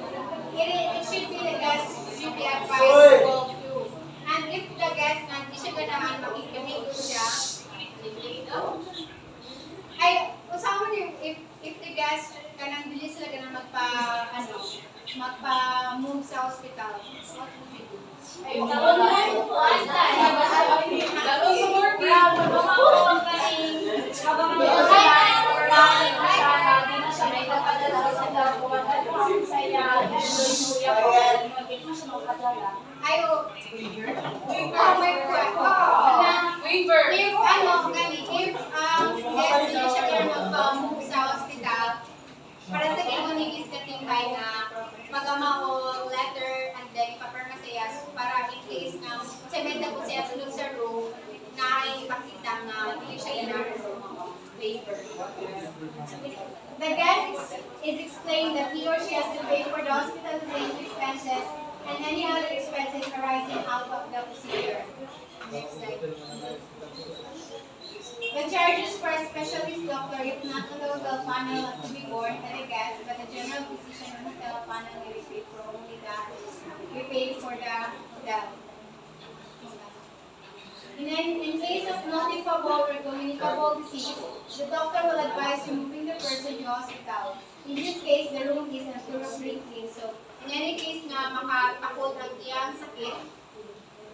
it should be the guest should be advised to go to. And if the guest hindi siya ganahan makikamigo siya, ay, usama niyo, if the guest kanang dili sila ganang magpa-move sa hospital, what would you do? Ay, if hindi siya ganang magpa-move sa hospital, para sa kinunig is katingkay na magama o letter and then ipaperma siya para in case na sementa po siya sulod sa room na ay ipakita na hindi siya inaral sa mga waiver. The guest is explained that he or she has to pay for the hospitalization expenses and any other expenses arising out of the procedure. Next slide. The charges for a specialist doctor, if not a local panel, to be borne by the guest, but the general physician and hotel panel may we pay for only we pay for the hotel. In case of notifiable or communicable disease, the doctor will advise removing the person to hospital. In this case, the room is thoroughly clean. So, in any case na makatakot ang iyang sakit,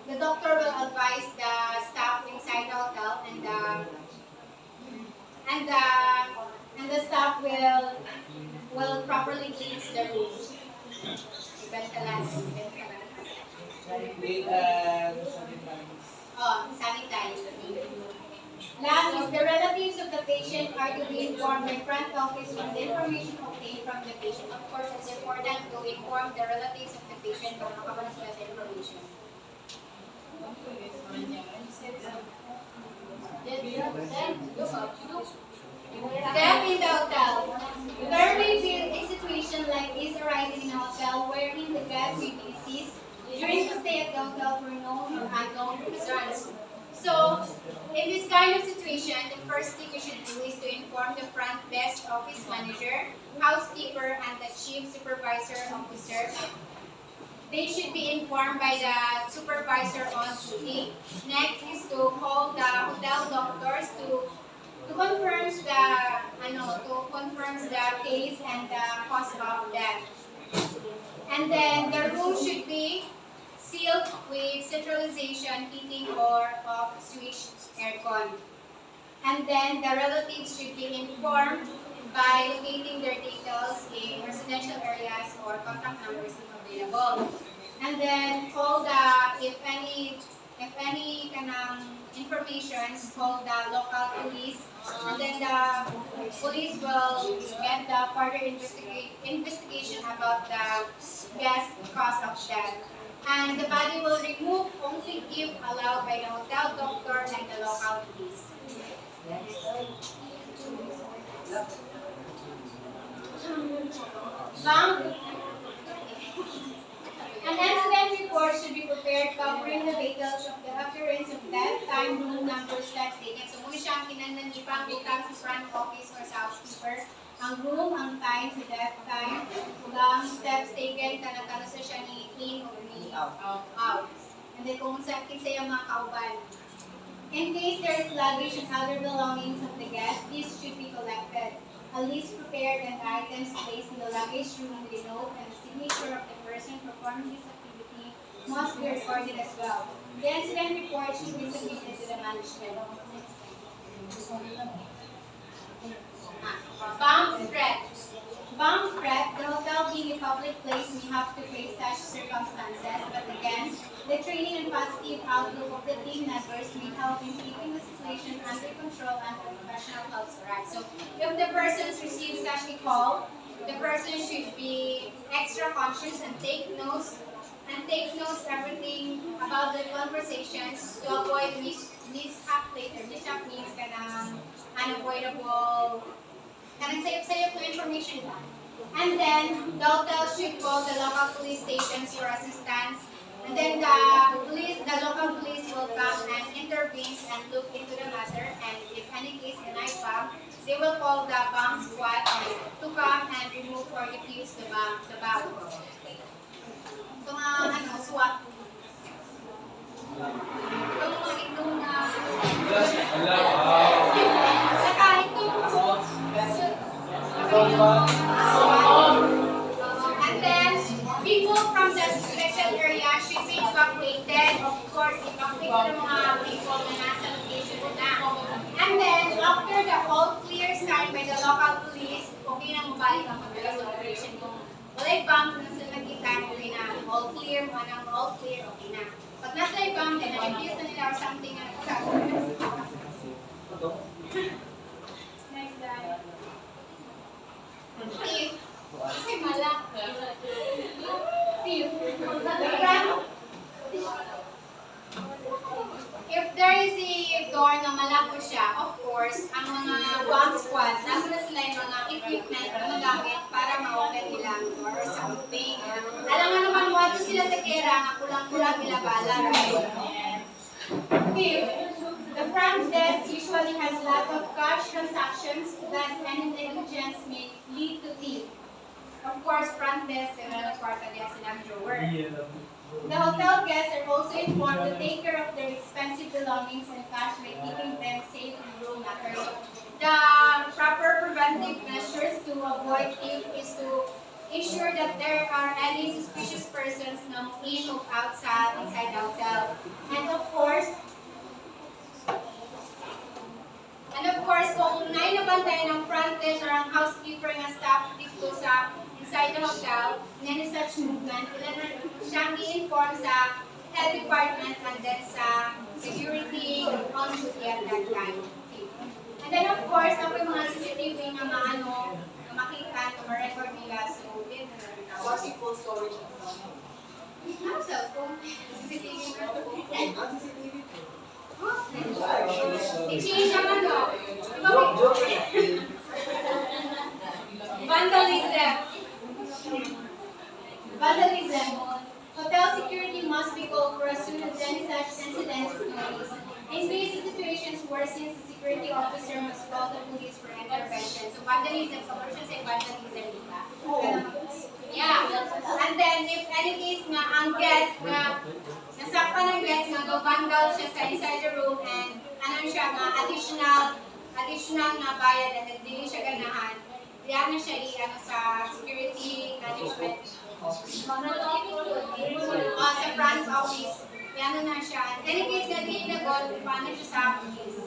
the doctor will advise the staff inside the hotel and the staff will properly cleanse the room. Ventilates. Sanitize. Last is the relatives of the patient are to be informed by front office on the information obtained from the patient. Of course, it's important to inform the relatives of the patient kung nakakaroon sila sa information. Step in the hotel. There may be a situation like this arising in a hotel wherein the guest may be deceased during the stay at the hotel for known or unknown concerns. So, in this kind of situation, the first thing you should do is to inform the front desk office manager, housekeeper, and the chief supervisor officer. They should be informed by the supervisor on duty. Next is to call the hotel doctors to confirm the case and the cause of death. And then the room should be sealed with centralization heating or off-switch aircon. And then the relatives should be informed by locating their details in residential areas or contact numbers if available. And then call if any kanang informations, call the local police. And then the police will get the further investigation about the guest cause of death. And the body will remove only if allowed by the hotel doctor and the local police. An accident report should be prepared covering the details of the occurrence of death, time, room number, steps taken. So muna siyang kinananipang butang sa front office or sa housekeeper. Ang room, ang time, sa death time, ang steps taken, kanang-kanang sa siya ni in or ni out. And then kung sa yung mga kauban. In case there is luggage and other belongings of the guest, these should be collected. A list prepared and items placed in the luggage room with a note and the signature of the person performing this activity must be recorded as well. The incident report should be submitted to the management. Bomb threat. Bomb threat, the hotel being a public place may have to face such circumstances, but again, the training and positive outlook of the team members may help in keeping the situation under control and professional helps arise. So, if the persons receive such a call, the person should be extra conscious and take notes everything about the conversations to avoid mishap later. Mishap means unavoidable, sayop to information. And then the hotel should call the local police stations for assistance. And then the local police will come and intervene and look into the matter. And if any case a night bomb, they will call the bomb squad to come and remove or defuse the bomb. Ito nga, SWAT. And then, people from the suspected area should be evacuated. Of course, evacuate the mga people na nasa location na. And then, after the all clear signed by the local police, okay na mabalik ang pagdalas sa operation kung walay bomb na sa nakita, okay na. All clear, manang all clear, okay na. Pag nasa ibang, then na-refuse na nila or something na nagsasabi. Next slide. Thief. Kasi malak. Thief. If there is a door na malak po siya, of course, ang mga bomb squad, nasa na sila yung mga equipment na magamit para ma-open nila ang door or something. Alam nga naman, watch sila sa kera na kulang-kulang nila bala, right? Thief. The front desk usually has a lot of cash transactions, thus any negligence may lead to thief. Of course, front desk, and then kwarta guest and drawer. The hotel guests are also informed to take care of their expensive belongings and cash by keeping them safe in room lockers. The proper preventive measures to avoid thief is to ensure that there are any suspicious persons na in or outside inside the hotel. And of course, kung nainabantay ng front desk or ang housekeeper ng staff dito sa inside the hotel, in any such movement, kailangan siyang i-inform sa health department and then sa security on duty at that time. And then of course, ako yung mga CCTV na maano, na makita, na ma-record nila. So, yun na rin ako. What's the full storage of the Ano cellphone? CCTV na ako. CCTV? I-change ang ano. Vandalism. Vandalism. Hotel security must be called for as soon as any such incident is noticed. In basic situations worsens, the security officer must call the police for intervention. So vandalism, kapag siya say vandalism, di ba? Yeah. And then, if any case nga, ang guest nga, nasakpan ng guest nga, go-vandal siya sa inside the room and ano siya nga, additional nga bayad at hindi siya ganahan, diyan na siya i-ano sa security management. Sa front office. Yan na siya. Any case nga din nagot, paano siya sa police?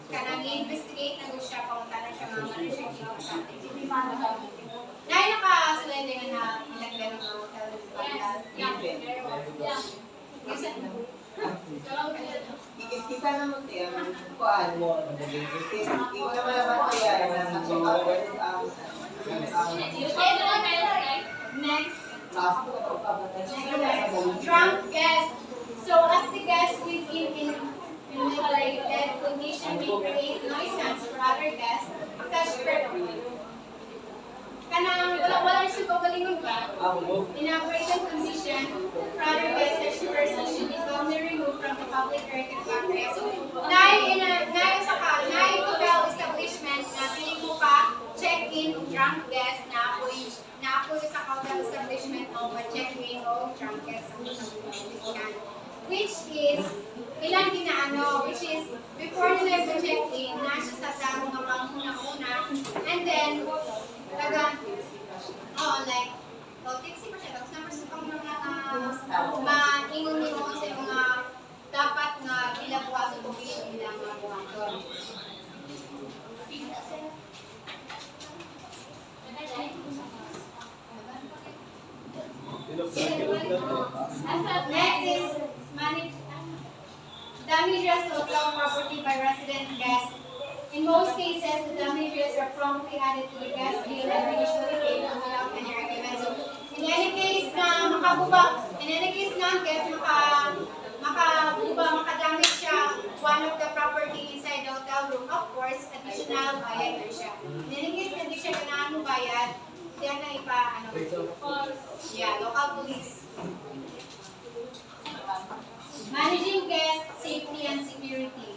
Kanang i-investigate na siya kung paano siya mamano siya ginawa sa atin. Dahil nakasulay din na ilagay ng hotel. Ikis-kisa naman tayo, kuhaan mo. Ikaw naman naman tayo, Next. Drunk guest. So as the guest is in inebriated condition may create nuisance for other guests, such kanang wala siya pagalingon ba? Inebriated condition for other guests, such person should be firmly removed from the public area factory. So nai hotel establishment na pili mo pa check-in drunk guest na ako sa hotel establishment mo ma-check-in o drunk guest sa establishment. Which is, ilang ginaano, which is, before nila mag-check-in, nasa sa damo nga panguna-una, and then, tipsy pa siya, tapos naman sa pang mga maingon-ingon sa mga dapat nga bilabuhat o bilang mga buhaton. Next is manage damages to hotel property by resident guests. In most cases, the damages are promptly added to the guest bill and are usually paid without any argument. So, in any case na ang guest makadamage siya one of the property inside the hotel room, of course, additional bayad na siya. In any case na di siya ganahan mo bayad, diyan na local police. Managing guest safety and security.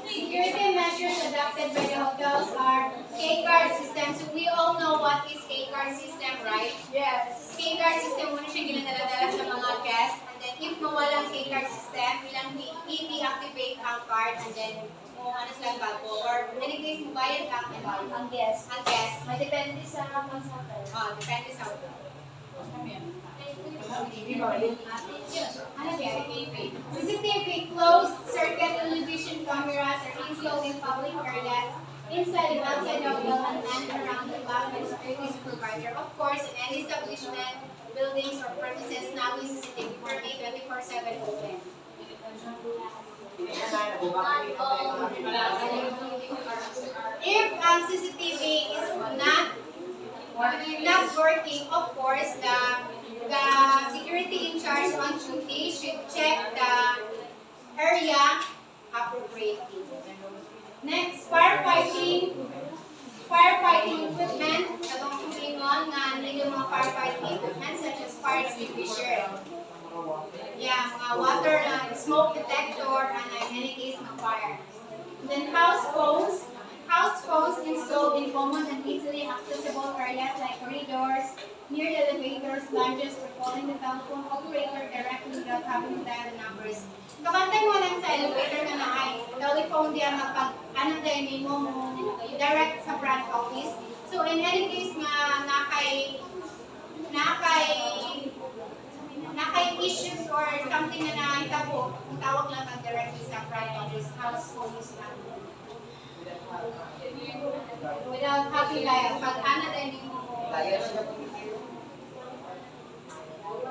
Security measures adopted by the hotels are K-card system. So we all know what is K-card system, right? Yes. K-card system, muna siya ginadala-dala sa mga guests. And then if mawalang K-card system, ilang i-deactivate ang card and then ano sila bago. Or in any case, mubayad ka ang guest. Ang guest. May depende sa hotel. Depende sa hotel. CCTV closed circuit television cameras are installed in public areas inside and outside the hotel and around the clock by the security provider. Of course, in any establishment, buildings or premises now is CCTV for 24/7 open. If CCTV is not working, of course, the security in charge on duty should check the area appropriately. Next, firefighting equipment. Katong tulingon nga nila mga firefighting equipment such as fire extinguisher. Yeah, mga water, smoke detector, and in any case, mga fire. Then house phones installed in orders, lunches, or calling the telephone operator directly without having to dial the numbers. Kapantay mo lang sa elevator nga na ay telephone diya mapag anong dahil mo direct sa front office. So in any case nga nakay issues or something na nakita po, tawag lang ang directly sa front office, house office lang. Without having dial, pag ano dahil mo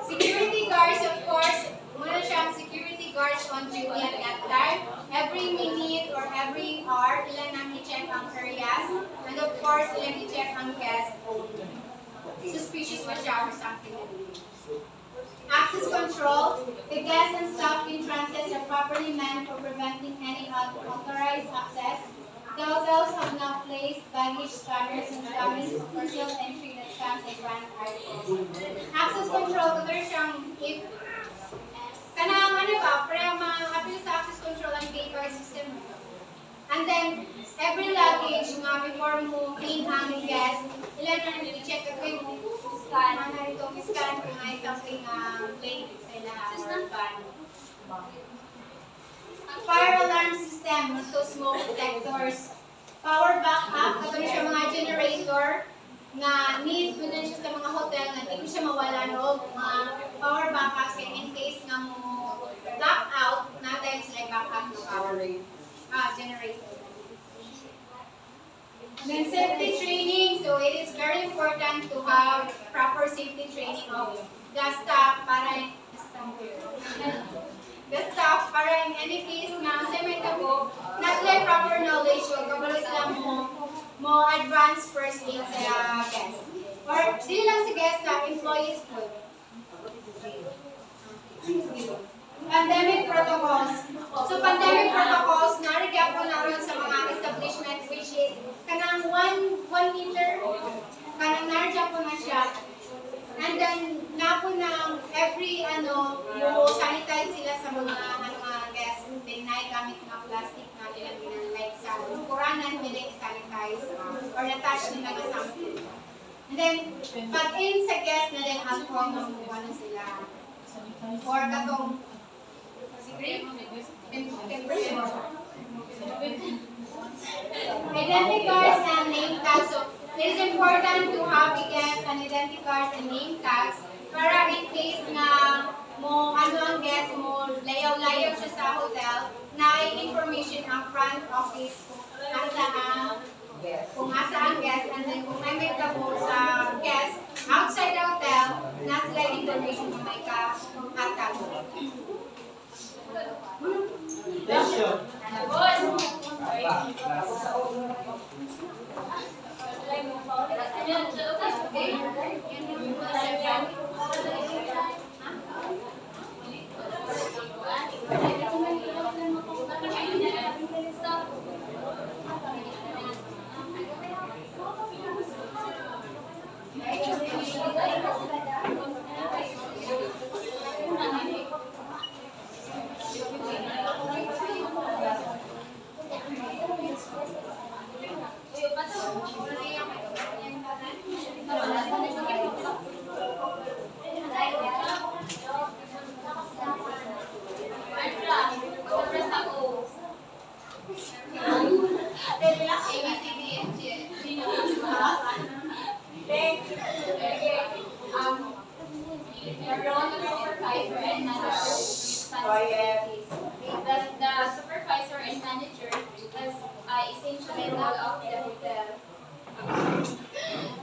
security guards, of course, muna siyang security guards on duty at that time. Every minute or every hour, ilan nang i-check ang areas. And of course, ilan i-check ang guest phone. Suspicious ba siya or something. Access control. The guests and staff in transit are properly manned for preventing any unauthorized access. The hotels have now placed baggage scanners and scanners for self-entry that scans and brand articles. Access control, kung siyang if kanang ano ba, para ma-appeal sa access control ang gate card system. And then, every luggage nga before mo clean ang guest, ilan na i-check ako yung scan, ano ito, scan kung may something late sa ilaha or ban. Fire alarm system, so smoke detectors. Power backup, katulad siya mga generator na need ko na siya sa mga hotel na hindi ko siya mawala no, mga power backups kaya in case nga mo black out, na dahil sila backup ng power generator. Then safety training, so it is very important to have proper safety training of the staff para in any case na sa may tabo, na sila proper knowledge o kabalo sila mo advance first aid sa guest. Or di lang sa guest sa employees po. Pandemic protocols. So pandemic protocols, narigyan po na rin sa mga establishment which is kanang 1 meter, kanang narigyan po na siya. And then, na po na every sanitize sila sa mga guests. Then, naigamit na plastic na nila like sa kuranan, nila i-sanitize or na-touch nila na something. And then, pag in sa guest na din, alcohol na mukha na sila. Or katong, identity cards and name tags. So, it is important to have again an identity cards and name tags para in case na mo ang guest mo layaw-layaw siya sa hotel na information ang front office kung asa ang guest and then kung may tabo sa guest outside the hotel na sila information kung may ka-atag. The supervisor and manager is essentially role of the hotel.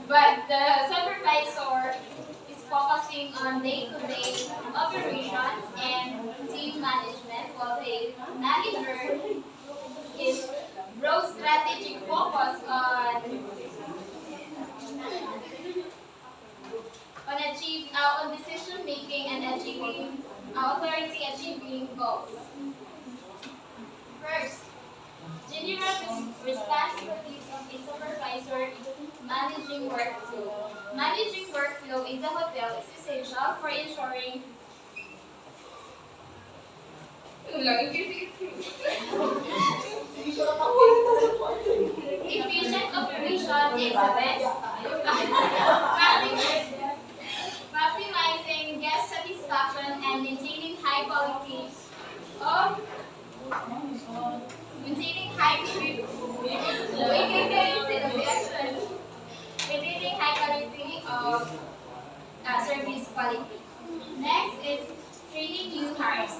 But the supervisor is focusing on day-to-day operations and team management, while the manager is broad strategic focus on decision making and achieving achieving goals. First, general responsibilities of a supervisor is managing workflow. Managing workflow in the hotel is essential for ensuring efficient operation and the best maximum satisfaction and maintaining high quality of maintaining high quality maintaining high quality of service quality. Next is training new hires.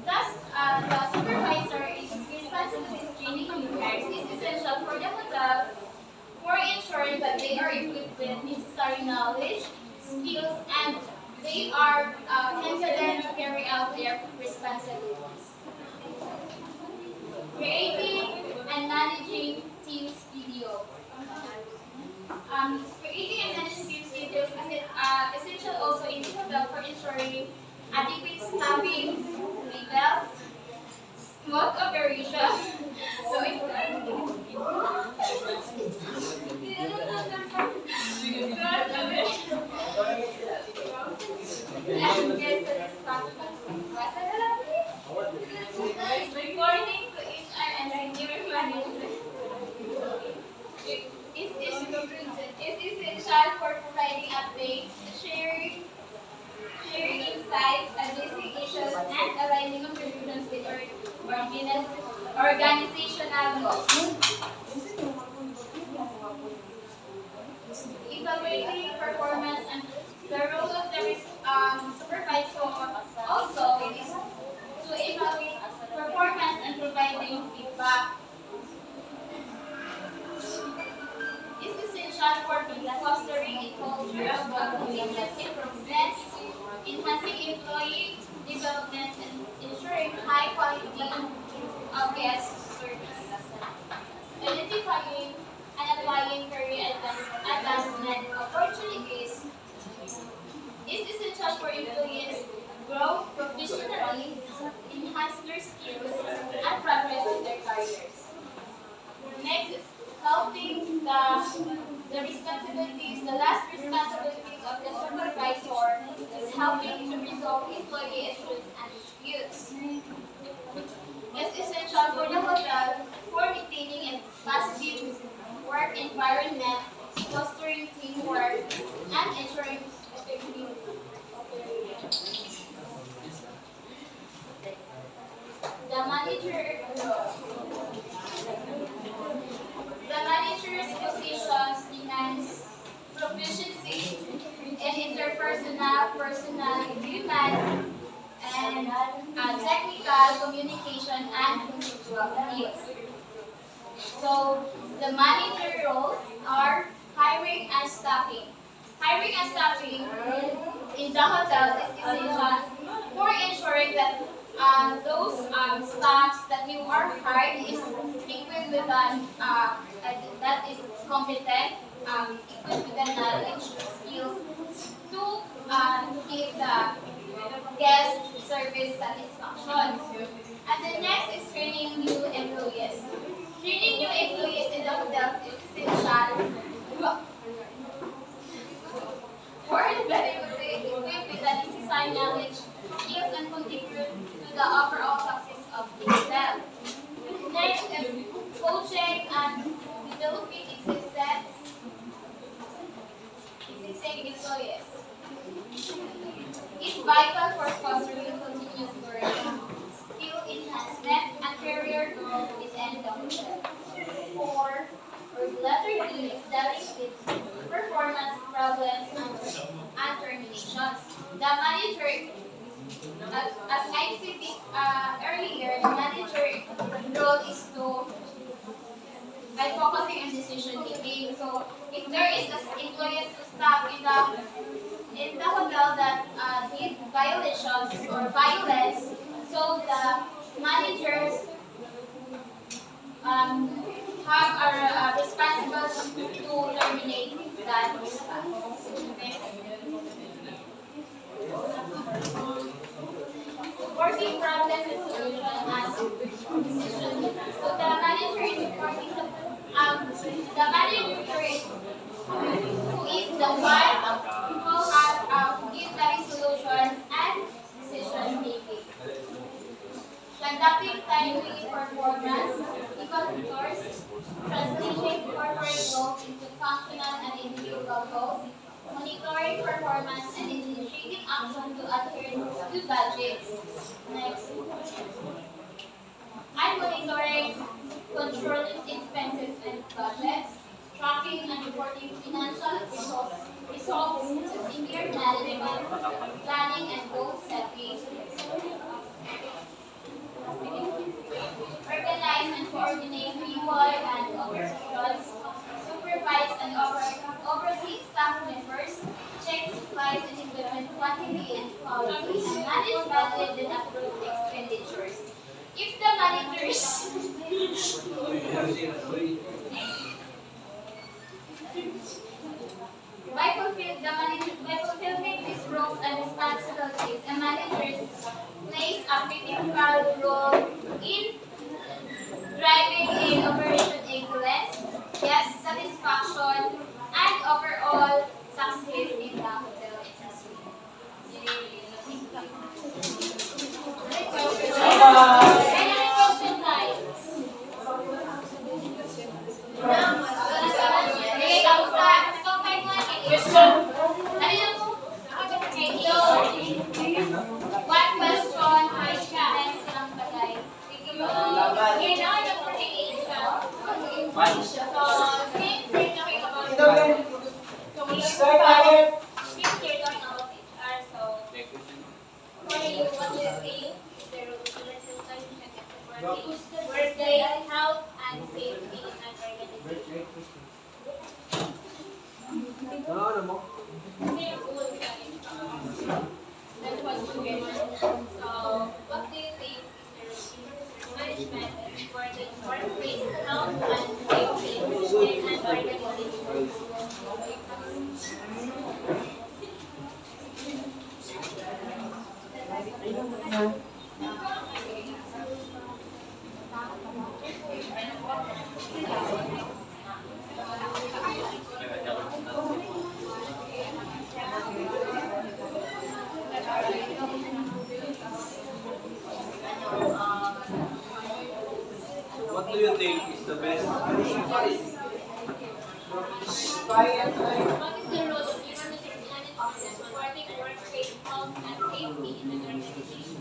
The supervisor is responsible in training new hires is essential for the hotel for ensuring that they are equipped with necessary knowledge, skills, and they are confident to carry out their responsibilities. Creating and managing team schedules. Creating and managing team schedules is essential also in the hotel for ensuring adequate staffing levels, smooth operation. So and get satisfaction. Reporting to HR and senior management is essential for providing updates, sharing insights, addressing issues, and aligning contributions with our organizational goals. Evaluating performance and the role of the supervisor also is to evaluate performance and providing feedback. Is essential for fostering a culture of continuous improvements, enhancing employee development, and ensuring high quality of guest service. Identifying and applying career advancement opportunities is essential for employees grow professionally, enhance their skills, and progress in their careers. Next is helping the responsibilities, the last responsibilities of the supervisor is helping to resolve employee issues and disputes. It's essential for the hotel for maintaining a positive work environment, fostering teamwork, and ensuring effective operation. The manager's positions demands proficiency in interpersonal, personal, human, and technical communication and conceptual skills. So the manager roles are hiring and staffing. Hiring and staffing in the hotel is essential for ensuring that those staffs that you are hired is equipped with that is competent, equipped with the knowledge, skills to give the guest service satisfaction. And the next is training new employees. Training new employees in the hotel is essential for that they will be equipped with the necessary knowledge, skills, and contribute to the overall success of the hotel. Next is coaching and developing existing employees. It's vital for fostering continuous learning, skill enhancement, and career growth within the hotel. 4. Regulatory is dealing with performance problems and terminations. The manager, as I said earlier, the manager role is to by focusing on decision making. So if there is employees or staff in the hotel that did violations or violence, so the managers are responsible to terminate that staff. Okay? Working problem and solution as decision. So the manager is working the manager is who is the one who give the resolution and decision making. Conducting timely performance indicators, translating corporate goals into functional and individual goals, monitoring performance and initiating action to adhere to budgets. Next. And monitoring, controlling expenses and budgets, tracking and reporting financial results to senior management, planning and goal setting, organize and coordinate people and operations, supervise and oversee staff members, check supplies and equipment quantity and quality, and manage budget and approve expenditures. If the managers by fulfilling these roles and responsibilities, a manager plays a critical role in driving in operation excellence, guest satisfaction, and overall success in the hotel industry. Any question, guys? Okay, kamusta? So, may mga question. Ano mo? Okay, so, one question, ay siya, ay silang bagay. Sige mo. Okay, now I'm for the Asia. So, since you're talking about Ito Ben. Start agad. since you're talking about HR, so, for you, what do you think is the role of workplace health and safety in an organization? Ano mo? That was good. So, what do you think is the management for the workplace health and safety in an organization? What do you think is the best? Quiet. What is the role of human resource management supporting workplace health and safety in an organization?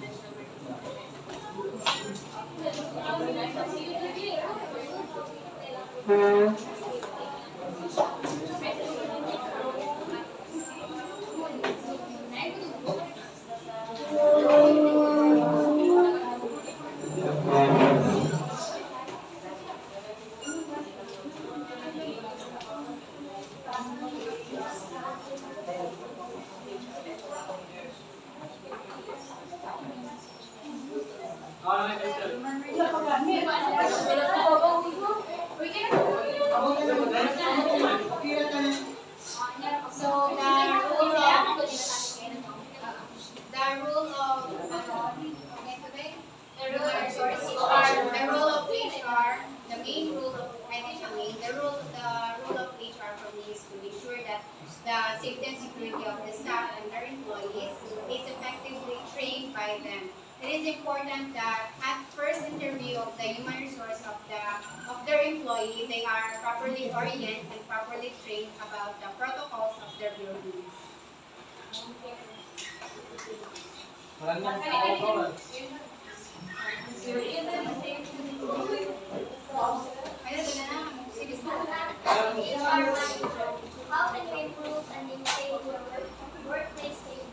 So the role of HR, the main rule of the rule of HR for me is to make sure that the safety and security of the staff and their employees is effectively trained by them. It is important that at first interview of the human resource of their employee, they are properly oriented and properly trained about the protocols of their buildings. How can we improve and maintain workplace safety?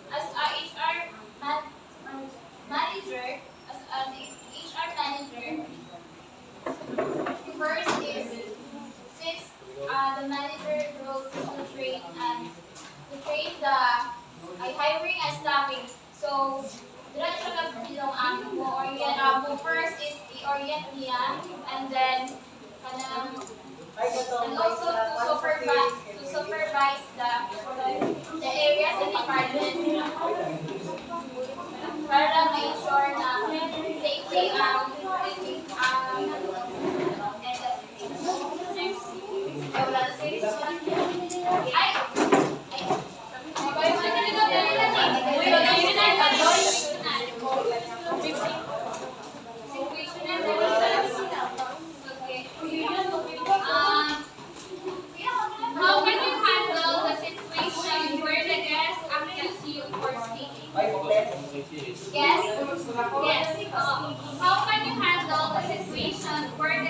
As a HR manager, first is since the manager role is to train the hiring and staffing. So, dira siya kabilong ang first is i-orient niya and then and also to supervise the areas and departments para lang ma-ensure na safety Okay. Yes? Yes. How can you handle the situation where the